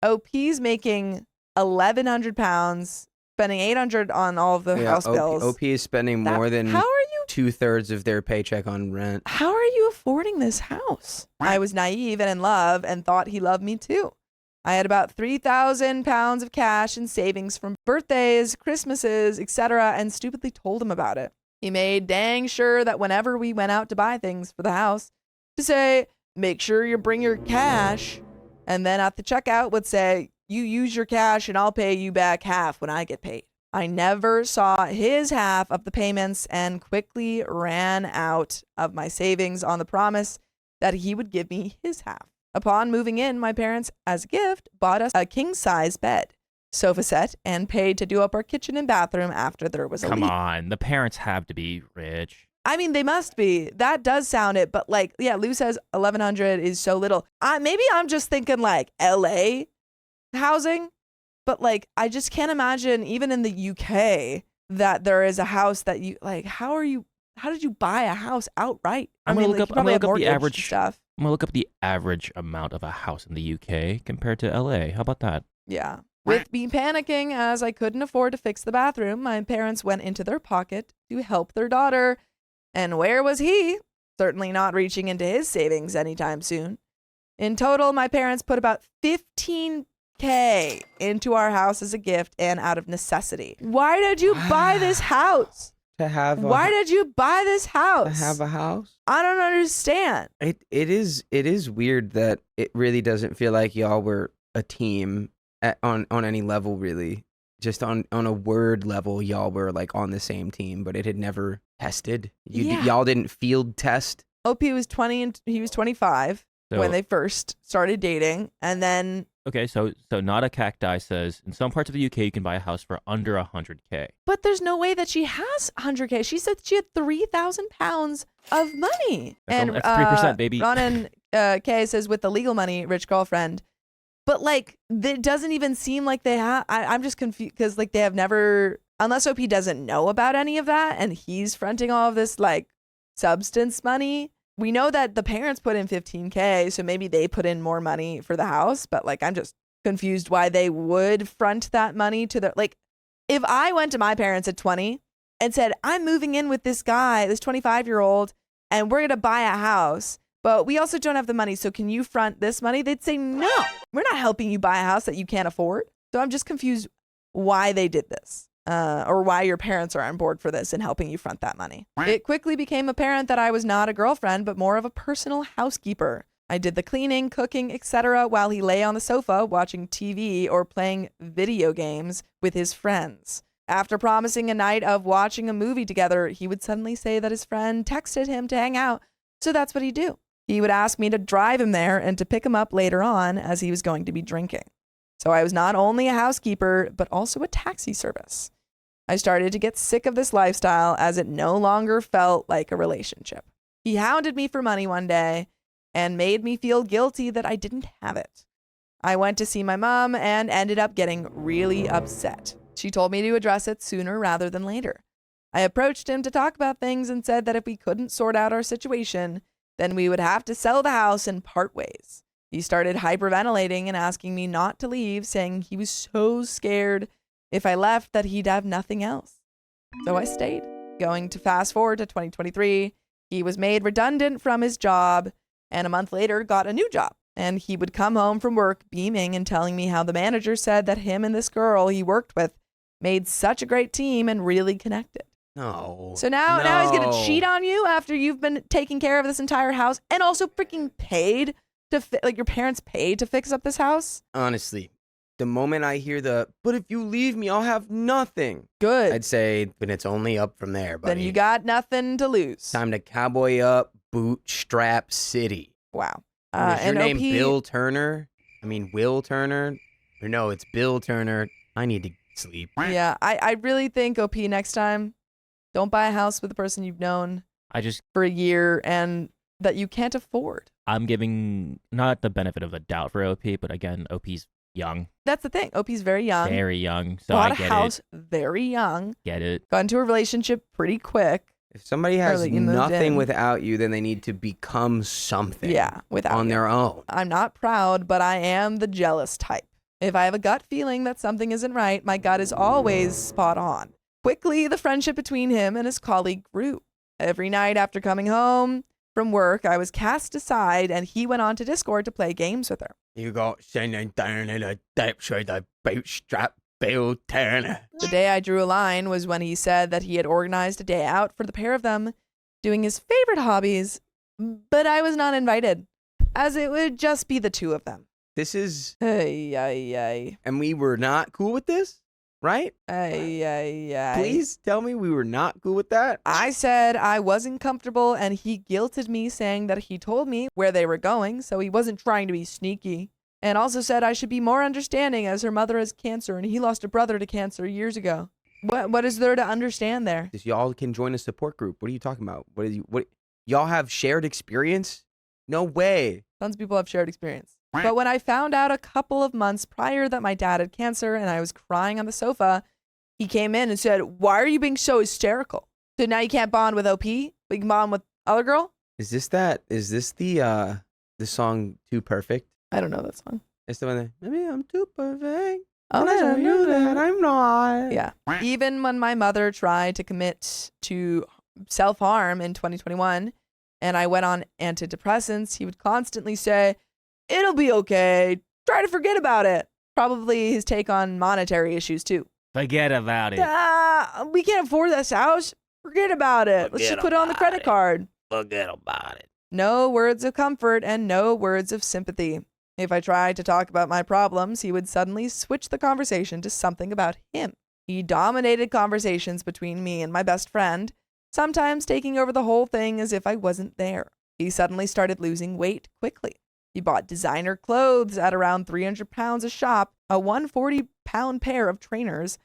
OP's making £1,100, spending $800 on all of the house bills. OP is spending more than How are you 2/3 of their paycheck on rent. How are you affording this house? I was naive and in love and thought he loved me too. I had about £3,000 of cash in savings from birthdays, Christmases, etc., and stupidly told him about it. He made dang sure that whenever we went out to buy things for the house, to say, make sure you bring your cash, and then at the checkout would say, you use your cash and I'll pay you back half when I get paid. I never saw his half of the payments and quickly ran out of my savings on the promise that he would give me his half. Upon moving in, my parents, as a gift, bought us a king-size bed, sofa set, and paid to do up our kitchen and bathroom after there was a leak. Come on, the parents have to be rich. I mean, they must be. That does sound it, but like, yeah, Lou says 1,100 is so little. Maybe I'm just thinking like LA housing, but like, I just can't imagine even in the UK that there is a house that you like. How did you buy a house outright? I'm gonna look up the average stuff. I'm gonna look up the average amount of a house in the UK compared to LA. How about that? Yeah. With me panicking as I couldn't afford to fix the bathroom, my parents went into their pocket to help their daughter. And where was he? Certainly not reaching into his savings anytime soon. In total, my parents put about $15,000 into our house as a gift and out of necessity. Why did you buy this house? Why did you buy this house? To have a house? I don't understand. It is weird that it really doesn't feel like y'all were a team on any level, really. Just on a word level, y'all were like on the same team, but it had never tested. Y'all didn't field test. OP was 20 and he was 25 when they first started dating, and then okay, so Not a Cacti says in some parts of the UK you can buy a house for under $100,000. But there's no way that she has $100,000. She said she had £3,000 of money. That's 3%, baby. Ronan K says with the legal money, rich girlfriend. But like, it doesn't even seem like they have. I'm just confused because like they have never, unless OP doesn't know about any of that and he's fronting all of this like substance money. We know that the parents put in $15,000, so maybe they put in more money for the house. But like, I'm just confused why they would front that money to their, like, if I went to my parents at 20 and said, I'm moving in with this guy, this 25-year-old, and we're going to buy a house, but we also don't have the money, so can you front this money? They'd say, no, we're not helping you buy a house that you can't afford. So I'm just confused why they did this. Or why your parents are on board for this and helping you front that money. It quickly became apparent that I was not a girlfriend, but more of a personal housekeeper. I did the cleaning, cooking, etc. while he lay on the sofa watching TV or playing video games with his friends. After promising a night of watching a movie together, he would suddenly say that his friend texted him to hang out, so that's what he'd do. He would ask me to drive him there and to pick him up later on as he was going to be drinking. So I was not only a housekeeper, but also a taxi service. I started to get sick of this lifestyle as it no longer felt like a relationship. He hounded me for money one day and made me feel guilty that I didn't have it. I went to see my mom and ended up getting really upset. She told me to address it sooner rather than later. I approached him to talk about things and said that if we couldn't sort out our situation, then we would have to sell the house and part ways. He started hyperventilating and asking me not to leave, saying he was so scared if I left that he'd have nothing else. So I stayed. Going to fast forward to 2023, he was made redundant from his job and a month later got a new job. And he would come home from work beaming and telling me how the manager said that him and this girl he worked with made such a great team and really connected. No. So now he's going to cheat on you after you've been taking care of this entire house and also freaking paid to, your parents paid to fix up this house? Honestly, the moment I hear but if you leave me, I'll have nothing. Good. I'd say, but it's only up from there, buddy. Then you got nothing to lose. Time to cowboy up, bootstrap city. Wow. Is your name Bill Turner? I mean, Will Turner? Or no, it's Bill Turner. I need to sleep. Yeah, I really think, OP, next time, don't buy a house with a person you've known for a year and that you can't afford. I'm giving not the benefit of a doubt for OP, but again, OP's young. That's the thing. OP's very young. Very young. So Bought I get a house very young. Get it. Got into a relationship pretty quick. If somebody has Or that you moved nothing in. without you, then they need to become something. Yeah, without on you. their own. I'm not proud, but I am the jealous type. If I have a gut feeling that something isn't right, my gut is always spot on. Quickly, the friendship between him and his colleague grew. Every night after coming home from work, I was cast aside and he went on to Discord to play games with her. You got sitting down in a depth of the bootstrap Bill Turner. The day I drew a line was when he said that he had organized a day out for the pair of them, doing his favorite hobbies, but I was not invited, as it would just be the two of them. This is... Ay. And we were not cool with this, right? Ay. Please tell me we were not cool with that. I said I wasn't comfortable, and he guilted me, saying that he told me where they were going, so he wasn't trying to be sneaky. And also said I should be more understanding as her mother has cancer, and he lost a brother to cancer years ago. What is there to understand there? Y'all can join a support group. What are you talking about? What y'all have shared experience? No way. Tons of people have shared experience. But when I found out a couple of months prior that my dad had cancer and I was crying on the sofa, he came in and said, "Why are you being so hysterical? So now you can't bond with OP, but you can bond with other girl?" Is this the song Too Perfect? I don't know that song. It's the one that, maybe I'm too perfect. Oh, and I knew that I'm not. Yeah. Even when my mother tried to commit to self-harm in 2021 and I went on antidepressants, he would constantly say, "It'll be okay. Try to forget about it." Probably his take on monetary issues too. Forget about it. We can't afford this house. Forget about it. Let's just put it on the credit card. Forget about it. No words of comfort and no words of sympathy. If I tried to talk about my problems, he would suddenly switch the conversation to something about him. He dominated conversations between me and my best friend, sometimes taking over the whole thing as if I wasn't there. He suddenly started losing weight quickly. He bought designer clothes at around 300 pounds a shop, a 140-pound pair of trainers,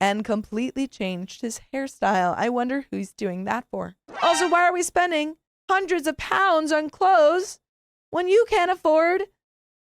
and completely changed his hairstyle. I wonder who he's doing that for. Also, why are we spending hundreds of pounds on clothes when you can't afford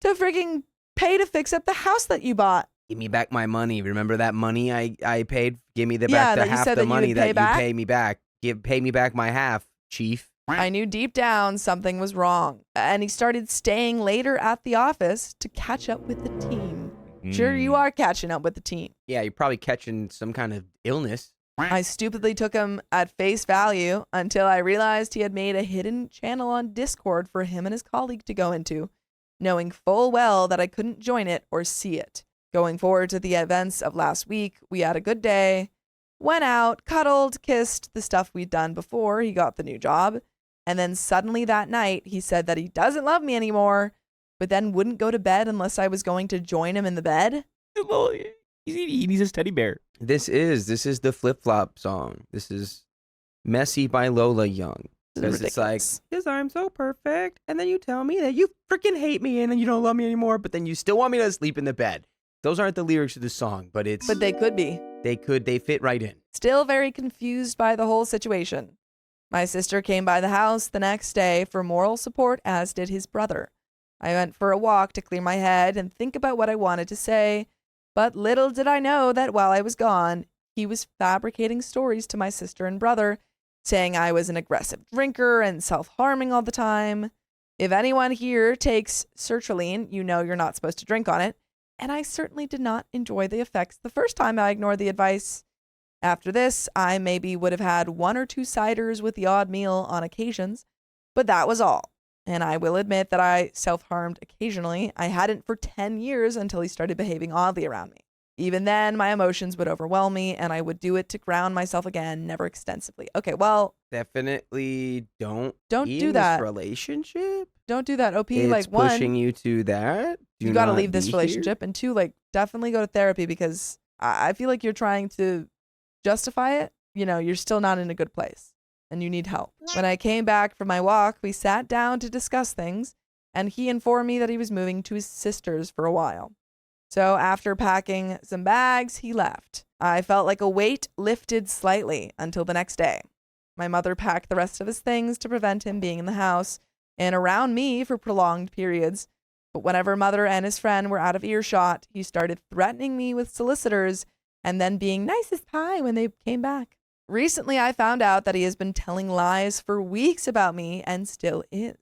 to freaking pay to fix up the house that you bought? Give me back my money. Remember that money I paid? Give me Yeah, back that you half said the that you money would that pay you back? pay me back. Pay me back my half, chief. I knew deep down something was wrong, and he started staying later at the office to catch up with the team. Sure, you are catching up with the team. Yeah, you're probably catching some kind of illness. I stupidly took him at face value until I realized he had made a hidden channel on Discord for him and his colleague to go into, knowing full well that I couldn't join it or see it. Going forward to the events of last week, we had a good day, went out, cuddled, kissed, the stuff we'd done before he got the new job. And then suddenly that night, he said that he doesn't love me anymore, but then wouldn't go to bed unless I was going to join him in the bed. He needs his teddy bear. This is the flip-flop song. This is Messy by Lola Young. This is Because it's like, ridiculous. because I'm so perfect, and then you tell me that you freaking hate me, and then you don't love me anymore, but then you still want me to sleep in the bed. Those aren't the lyrics of the song, but it's... But they could be. They fit right in. Still very confused by the whole situation. My sister came by the house the next day for moral support, as did his brother. I went for a walk to clear my head and think about what I wanted to say, But little did I know that while I was gone, he was fabricating stories to my sister and brother, saying I was an aggressive drinker and self-harming all the time. If anyone here takes sertraline, you know you're not supposed to drink on it. And I certainly did not enjoy the effects the first time I ignored the advice. After this, I maybe would have had 1 or 2 ciders with the odd meal on occasions, but that was all. And I will admit that I self-harmed occasionally. I hadn't for 10 years until he started behaving oddly around me. Even then, my emotions would overwhelm me, and I would do it to ground myself again, never extensively. Okay, well, Definitely don't Don't be do in that. this relationship. don't do that. OP, It's like, pushing 1, you to that. Do you got to not leave this be here. relationship, and 2, like, definitely go to therapy, because I feel like you're trying to justify it. You know, you're still not in a good place, and you need help. When I came back from my walk, we sat down to discuss things, and he informed me that he was moving to his sister's for a while. So after packing some bags, he left. I felt like a weight lifted slightly until the next day. My mother packed the rest of his things to prevent him being in the house and around me for prolonged periods. But whenever mother and his friend were out of earshot, he started threatening me with solicitors and then being nice as pie when they came back. Recently, I found out that he has been telling lies for weeks about me and still is.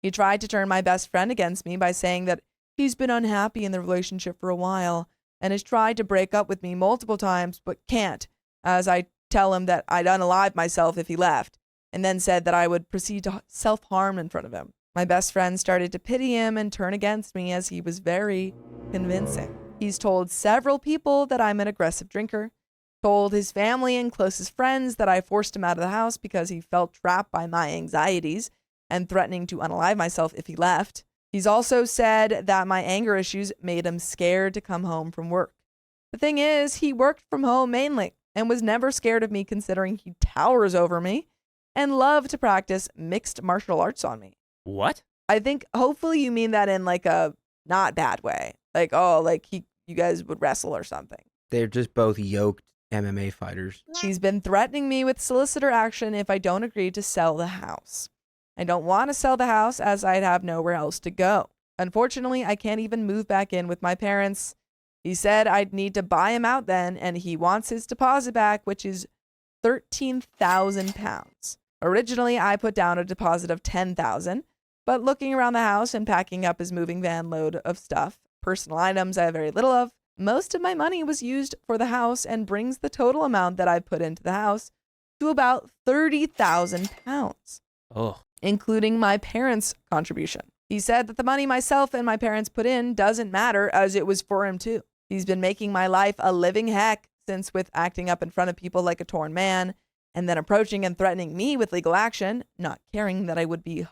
He tried to turn my best friend against me by saying that he's been unhappy in the relationship for a while and has tried to break up with me multiple times but can't, as I tell him that I'd unalive myself if he left, and then said that I would proceed to self-harm in front of him. My best friend started to pity him and turn against me as he was very convincing. He's told several people that I'm an aggressive drinker, told his family and closest friends that I forced him out of the house because he felt trapped by my anxieties and threatening to unalive myself if he left. He's also said that my anger issues made him scared to come home from work. The thing is, he worked from home mainly and was never scared of me, considering he towers over me and loved to practice mixed martial arts on me. What? I think hopefully you mean that in like a not bad way. Like, oh, like you guys would wrestle or something. They're just both yoked MMA fighters. He's been threatening me with solicitor action if I don't agree to sell the house. I don't want to sell the house as I'd have nowhere else to go. Unfortunately, I can't even move back in with my parents. He said I'd need to buy him out then, and he wants his deposit back, which is £13,000. Originally, I put down a deposit of $10,000, but looking around the house and packing up his moving van load of stuff, personal items I have very little of, most of my money was used for the house and brings the total amount that I put into the house to about £30,000. Oh. Including my parents' contribution. He said that the money myself and my parents put in doesn't matter, as it was for him too. He's been making my life a living heck since, with acting up in front of people like a torn man, and then approaching and threatening me with legal action, not caring that I would be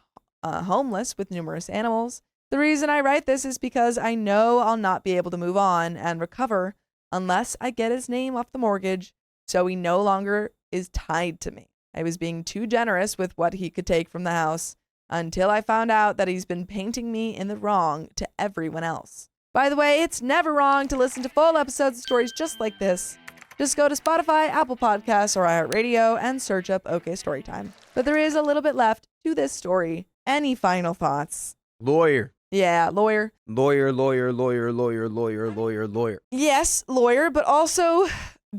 homeless with numerous animals. The reason I write this is because I know I'll not be able to move on and recover unless I get his name off the mortgage, so he no longer is tied to me. I was being too generous with what he could take from the house until I found out that he's been painting me in the wrong to everyone else. By the way, it's never wrong to listen to full episodes of stories just like this. Just go to Spotify, Apple Podcasts, or iHeartRadio and search up OK Storytime. But there is a little bit left to this story. Any final thoughts? Lawyer. Yeah, lawyer. Lawyer, lawyer, lawyer, lawyer, lawyer, lawyer, lawyer. Yes, lawyer, but also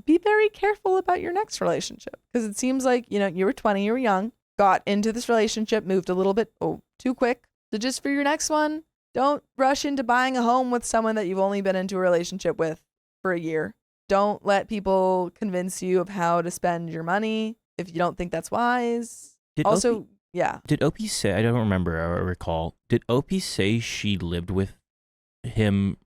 be very careful about your next relationship, because it seems like, you know, you were 20, you were young, got into this relationship, moved a little bit too quick. So just for your next one, don't rush into buying a home with someone that you've only been into a relationship with for a year. Don't let people convince you of how to spend your money if you don't think that's wise. Did Opie say, I don't remember or recall, did Opie say she lived with him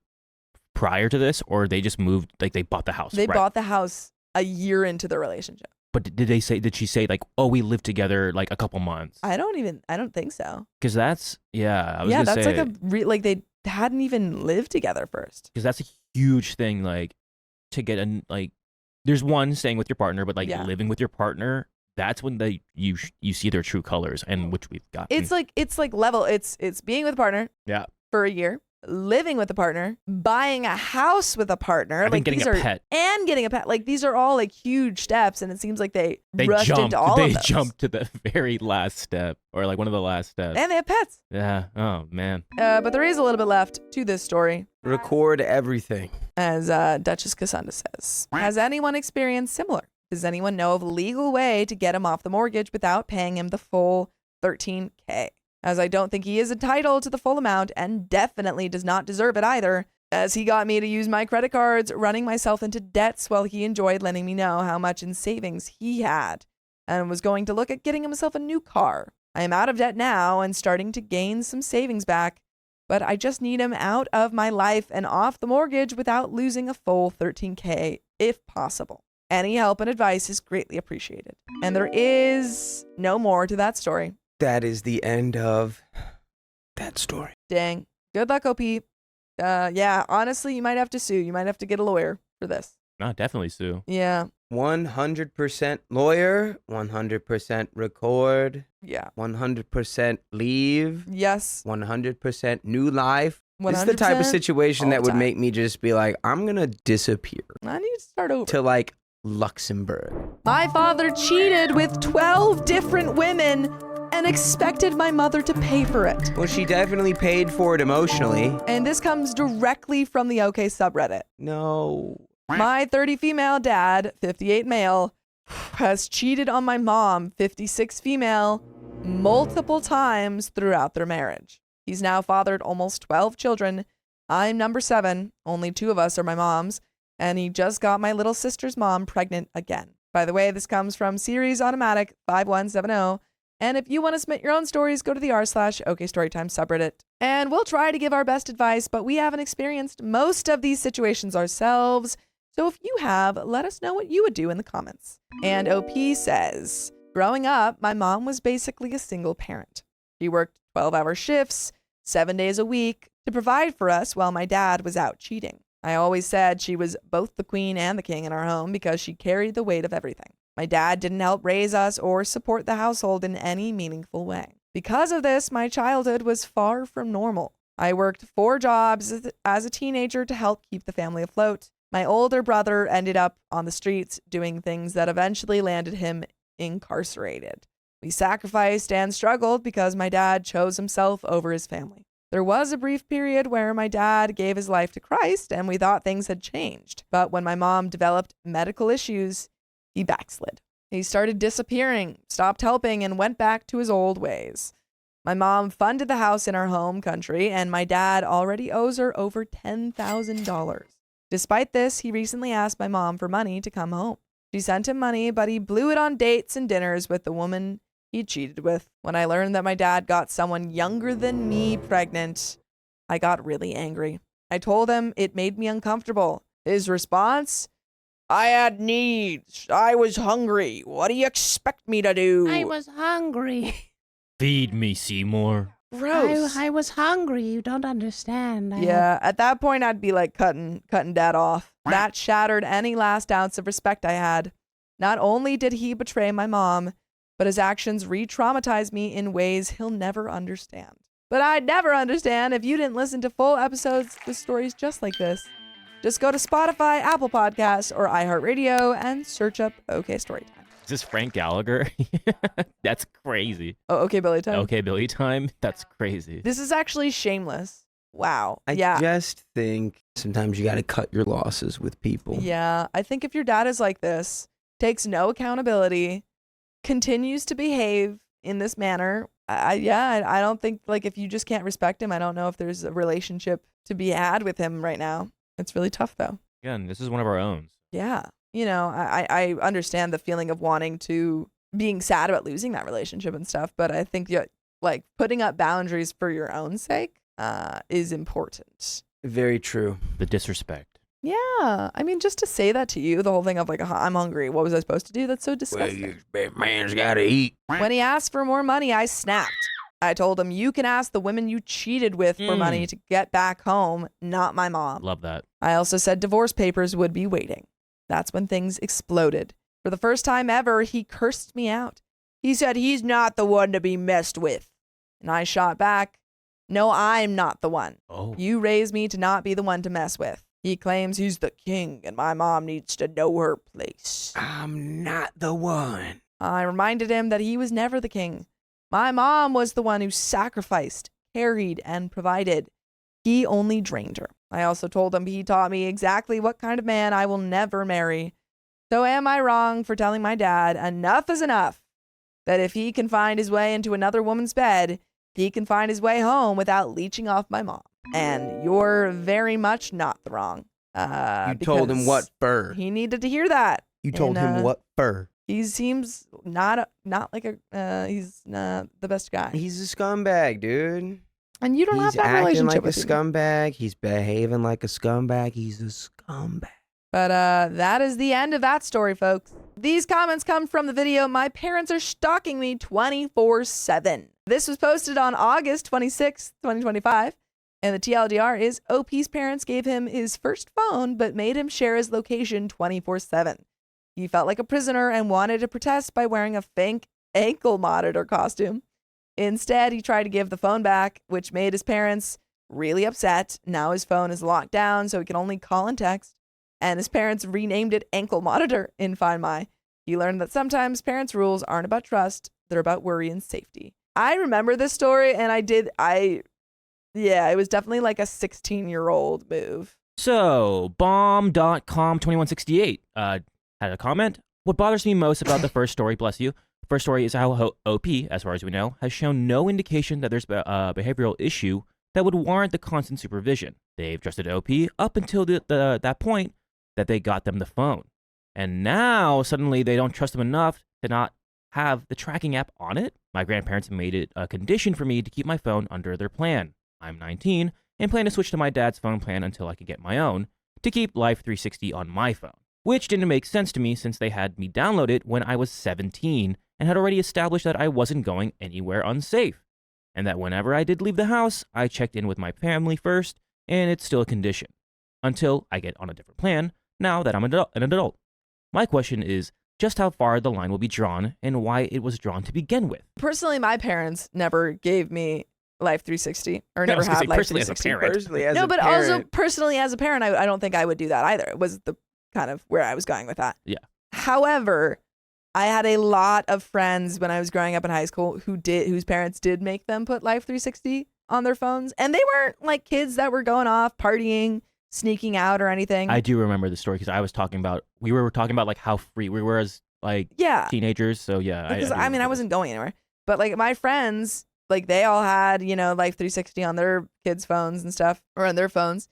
prior to this, or they just moved, like they bought the house? They bought the house a year into the relationship. But did she say like, oh, we lived together like a couple months? I don't think so. Because that's, I was yeah, gonna that's say, like like they hadn't even lived together first. because that's a huge thing, like to get like, there's one staying with your partner, but like living with your partner, that's when you see their true colors, and which we've got. It's like level. It's being with a partner. Yeah. For a year. living with a partner, buying a house with a partner, I think getting a pet. And getting a pet. Like, these are all like huge steps, and it seems like they rushed jumped, into all of They those. jumped to the very last step, or like one of the last steps. And they have pets. Yeah. Oh, man. But there is a little bit left to this story. Record everything. As Duchess Cassandra says, has anyone experienced similar? Does anyone know of a legal way to get him off the mortgage without paying him the full $13K? As I don't think he is entitled to the full amount and definitely does not deserve it either, as he got me to use my credit cards, running myself into debts while he enjoyed letting me know how much in savings he had and was going to look at getting himself a new car. I am out of debt now and starting to gain some savings back, but I just need him out of my life and off the mortgage without losing a full $13K if possible. Any help and advice is greatly appreciated. And there is no more to that story. That is the end of that story. Dang. Good luck, OP. Yeah, honestly, you might have to sue. You might have to get a lawyer for this. No, definitely sue. Yeah. 100% lawyer, 100% record, Yeah. 100% leave, Yes. 100% new life. 100% This is the type of situation all that the would time. make me just be like, I'm going to disappear I need to start over. to like Luxembourg. My father cheated with 12 different women and expected my mother to pay for it. Well, she definitely paid for it emotionally. And this comes directly from the OK subreddit. No. My 30 female dad, 58 male, has cheated on my mom, 56 female, multiple times throughout their marriage. He's now fathered almost 12 children. I'm number 7. Only 2 of us are my moms. And he just got my little sister's mom pregnant again. By the way, this comes from Series Automatic 5170. And if you want to submit your own stories, go to the r/OKStorytime subreddit. And we'll try to give our best advice, but we haven't experienced most of these situations ourselves. So if you have, let us know what you would do in the comments. And OP says, growing up, my mom was basically a single parent. She worked 12-hour shifts, 7 days a week to provide for us while my dad was out cheating. I always said she was both the queen and the king in our home because she carried the weight of everything. My dad didn't help raise us or support the household in any meaningful way. Because of this, my childhood was far from normal. I worked 4 jobs as a teenager to help keep the family afloat. My older brother ended up on the streets doing things that eventually landed him incarcerated. We sacrificed and struggled because my dad chose himself over his family. There was a brief period where my dad gave his life to Christ and we thought things had changed. But when my mom developed medical issues, he backslid. He started disappearing, stopped helping, and went back to his old ways. My mom funded the house in our home country, and my dad already owes her over $10,000. Despite this, he recently asked my mom for money to come home. She sent him money, but he blew it on dates and dinners with the woman he cheated with. When I learned that my dad got someone younger than me pregnant, I got really angry. I told him it made me uncomfortable. His response? I had needs. I was hungry. What do you expect me to do? I was hungry. Feed me, Seymour. Gross. I was hungry. You don't understand. Yeah, at that point, I'd be like cutting dad off. That shattered any last ounce of respect I had. Not only did he betray my mom, but his actions re-traumatized me in ways he'll never understand. But I'd never understand if you didn't listen to full episodes with stories just like this. Just go to Spotify, Apple Podcasts, or iHeartRadio and search up OK Storytime. Is this Frank Gallagher? That's crazy. Oh, OK Billy Time. Okay, Billy time? That's crazy. This is actually shameless. Wow. I yeah. just think sometimes you got to cut your losses with people. Yeah. I think if your dad is like this, takes no accountability, continues to behave in this manner, I don't think, like, if you just can't respect him, I don't know if there's a relationship to be had with him right now. It's really tough, though. Again, this is one of our own. Yeah. You know, I understand the feeling of being sad about losing that relationship and stuff, but I think, like, putting up boundaries for your own sake is important. Very true. The disrespect. Yeah. I mean, just to say that to you, the whole thing of, like, I'm hungry. What was I supposed to do? That's so disgusting. Man's got to eat. When he asked for more money, I snapped. I told him, you can ask the women you cheated with for money to get back home, not my mom. Love that. I also said divorce papers would be waiting. That's when things exploded. For the first time ever, he cursed me out. He said he's not the one to be messed with. And I shot back, No, I'm not the one. Oh. You raised me to not be the one to mess with. He claims he's the king and my mom needs to know her place. I'm not the one. I reminded him that he was never the king. My mom was the one who sacrificed, carried, and provided. He only drained her. I also told him he taught me exactly what kind of man I will never marry. So am I wrong for telling my dad enough is enough? That if he can find his way into another woman's bed, he can find his way home without leeching off my mom. And you're very much not the wrong. You told him what fur? He needed to hear that. You told him what fur? He seems not like he's not the best guy. He's a scumbag, dude. And you don't have He's that acting relationship like a with him. scumbag. He's behaving like a scumbag. He's a scumbag. But that is the end of that story, folks. These comments come from the video "My Parents Are Stalking Me 24/7." This was posted on August 26th, 2025. And the TLDR is OP's parents gave him his first phone, but made him share his location 24/7. He felt like a prisoner and wanted to protest by wearing a fake ankle monitor costume. Instead, he tried to give the phone back, which made his parents really upset. Now his phone is locked down, so he can only call and text. And his parents renamed it Ankle Monitor in Find My. He learned that sometimes parents' rules aren't about trust, they're about worry and safety. I remember this story, and it was definitely like a 16-year-old move. So, bomb.com2168 had a comment. What bothers me most about the first story, bless you, first story is how OP, as far as we know, has shown no indication that there's a behavioral issue that would warrant the constant supervision. They've trusted OP up until that point that they got them the phone. And now, suddenly, they don't trust them enough to not have the tracking app on it. My grandparents made it a condition for me to keep my phone under their plan. I'm 19 and plan to switch to my dad's phone plan until I can get my own to keep Life 360 on my phone, which didn't make sense to me since they had me download it when I was 17 and had already established that I wasn't going anywhere unsafe, and that whenever I did leave the house, I checked in with my family first, and it's still a condition until I get on a different plan now that I'm an adult. My question is just how far the line will be drawn and why it was drawn to begin with. Personally, my parents never gave me Life 360 or never had Life 360. But also personally as a parent, I don't think I would do that either. It was the kind of where I was going with that. Yeah. However, I had a lot of friends when I was growing up in high school whose parents did make them put Life 360 on their phones, and they weren't like kids that were going off partying, sneaking out or anything. I do remember the story because we were talking about like how free we were as like teenagers. So yeah, because I wasn't going anywhere, but like my friends, like they all had, Life 360 on their kids' phones and stuff, or on their phones.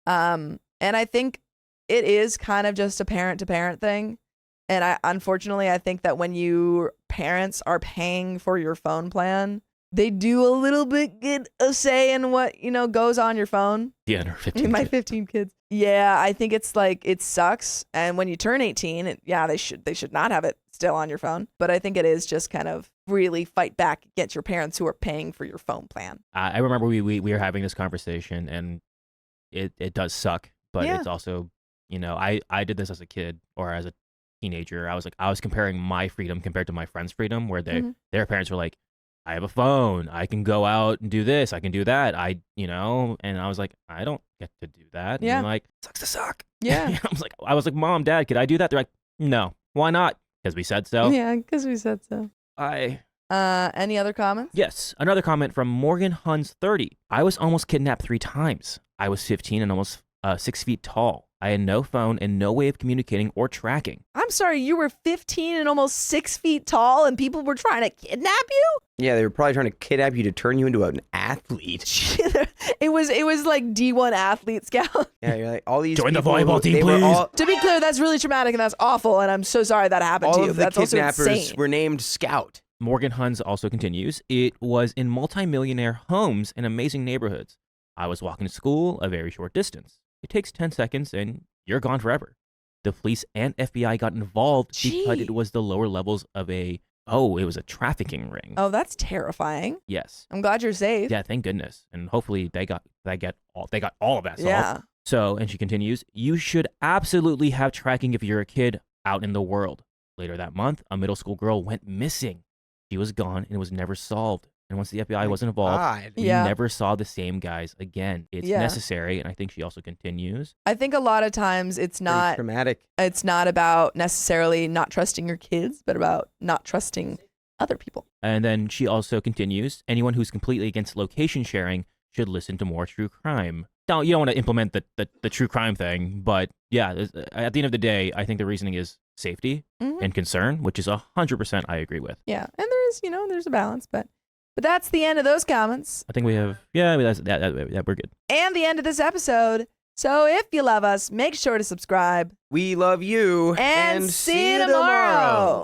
And I think it is kind of just a parent to parent thing. And unfortunately, I think that when your parents are paying for your phone plan, they do a little bit get a say in what, goes on your phone. Yeah, under 15 My 15 kids. Yeah, I think it's like, it sucks. And when you turn 18, they should not have it still on your phone. But I think it is just kind of really fight back against your parents who are paying for your phone plan. I remember we were having this conversation, and it does suck, but it's also, I did this as a kid or as a teenager. I was comparing my freedom compared to my friends' freedom, where their parents were like, I have a phone, I can go out and do this, I can do that, and I was like, I don't get to do that. Yeah. And like, sucks to suck. Yeah. I was like, Mom, Dad, could I do that? They're like, no. Why not? Because we said so. Yeah, because we said so. Any other comments? Yes. Another comment from Morgan Huns 30. I was almost kidnapped 3 times. I was 15 and almost 6 feet tall. I had no phone and no way of communicating or tracking. I'm sorry, you were 15 and almost 6 feet tall and people were trying to kidnap you? Yeah, they were probably trying to kidnap you to turn you into an athlete. It was like D1 athlete scout. Yeah, you're like, all these join the people, volleyball team, they were please. To be clear, that's really traumatic and that's awful, and I'm so sorry that happened to you. All of the That's also kidnappers insane. were named Scout. Morgan Huns also continues, it was in multi-millionaire homes in amazing neighborhoods. I was walking to school a very short distance. It takes 10 seconds and you're gone forever. The police and FBI got involved because it was the lower levels of it was a trafficking ring. Oh, that's terrifying. Yes. I'm glad you're safe. Yeah, thank goodness. And hopefully they got all of that solved. Yeah. So, and she continues, you should absolutely have tracking if you're a kid out in the world. Later that month, a middle school girl went missing. She was gone and was never solved And once the FBI wasn't involved, God. we Yeah. never saw the same guys again. It's Yeah. necessary, and I think she also continues. I think a lot of times it's Pretty not traumatic. about necessarily not trusting your kids, but about not trusting other people. And then she also continues, anyone who's completely against location sharing should listen to more true crime. Now, you don't want to implement the true crime thing, but yeah, at the end of the day, I think the reasoning is safety Mhm. and concern, which is 100% I agree with. Yeah, and there's a balance, but that's the end of those comments I think we have, we're good. and the end of this episode. So if you love us, make sure to subscribe We love you. and see you tomorrow.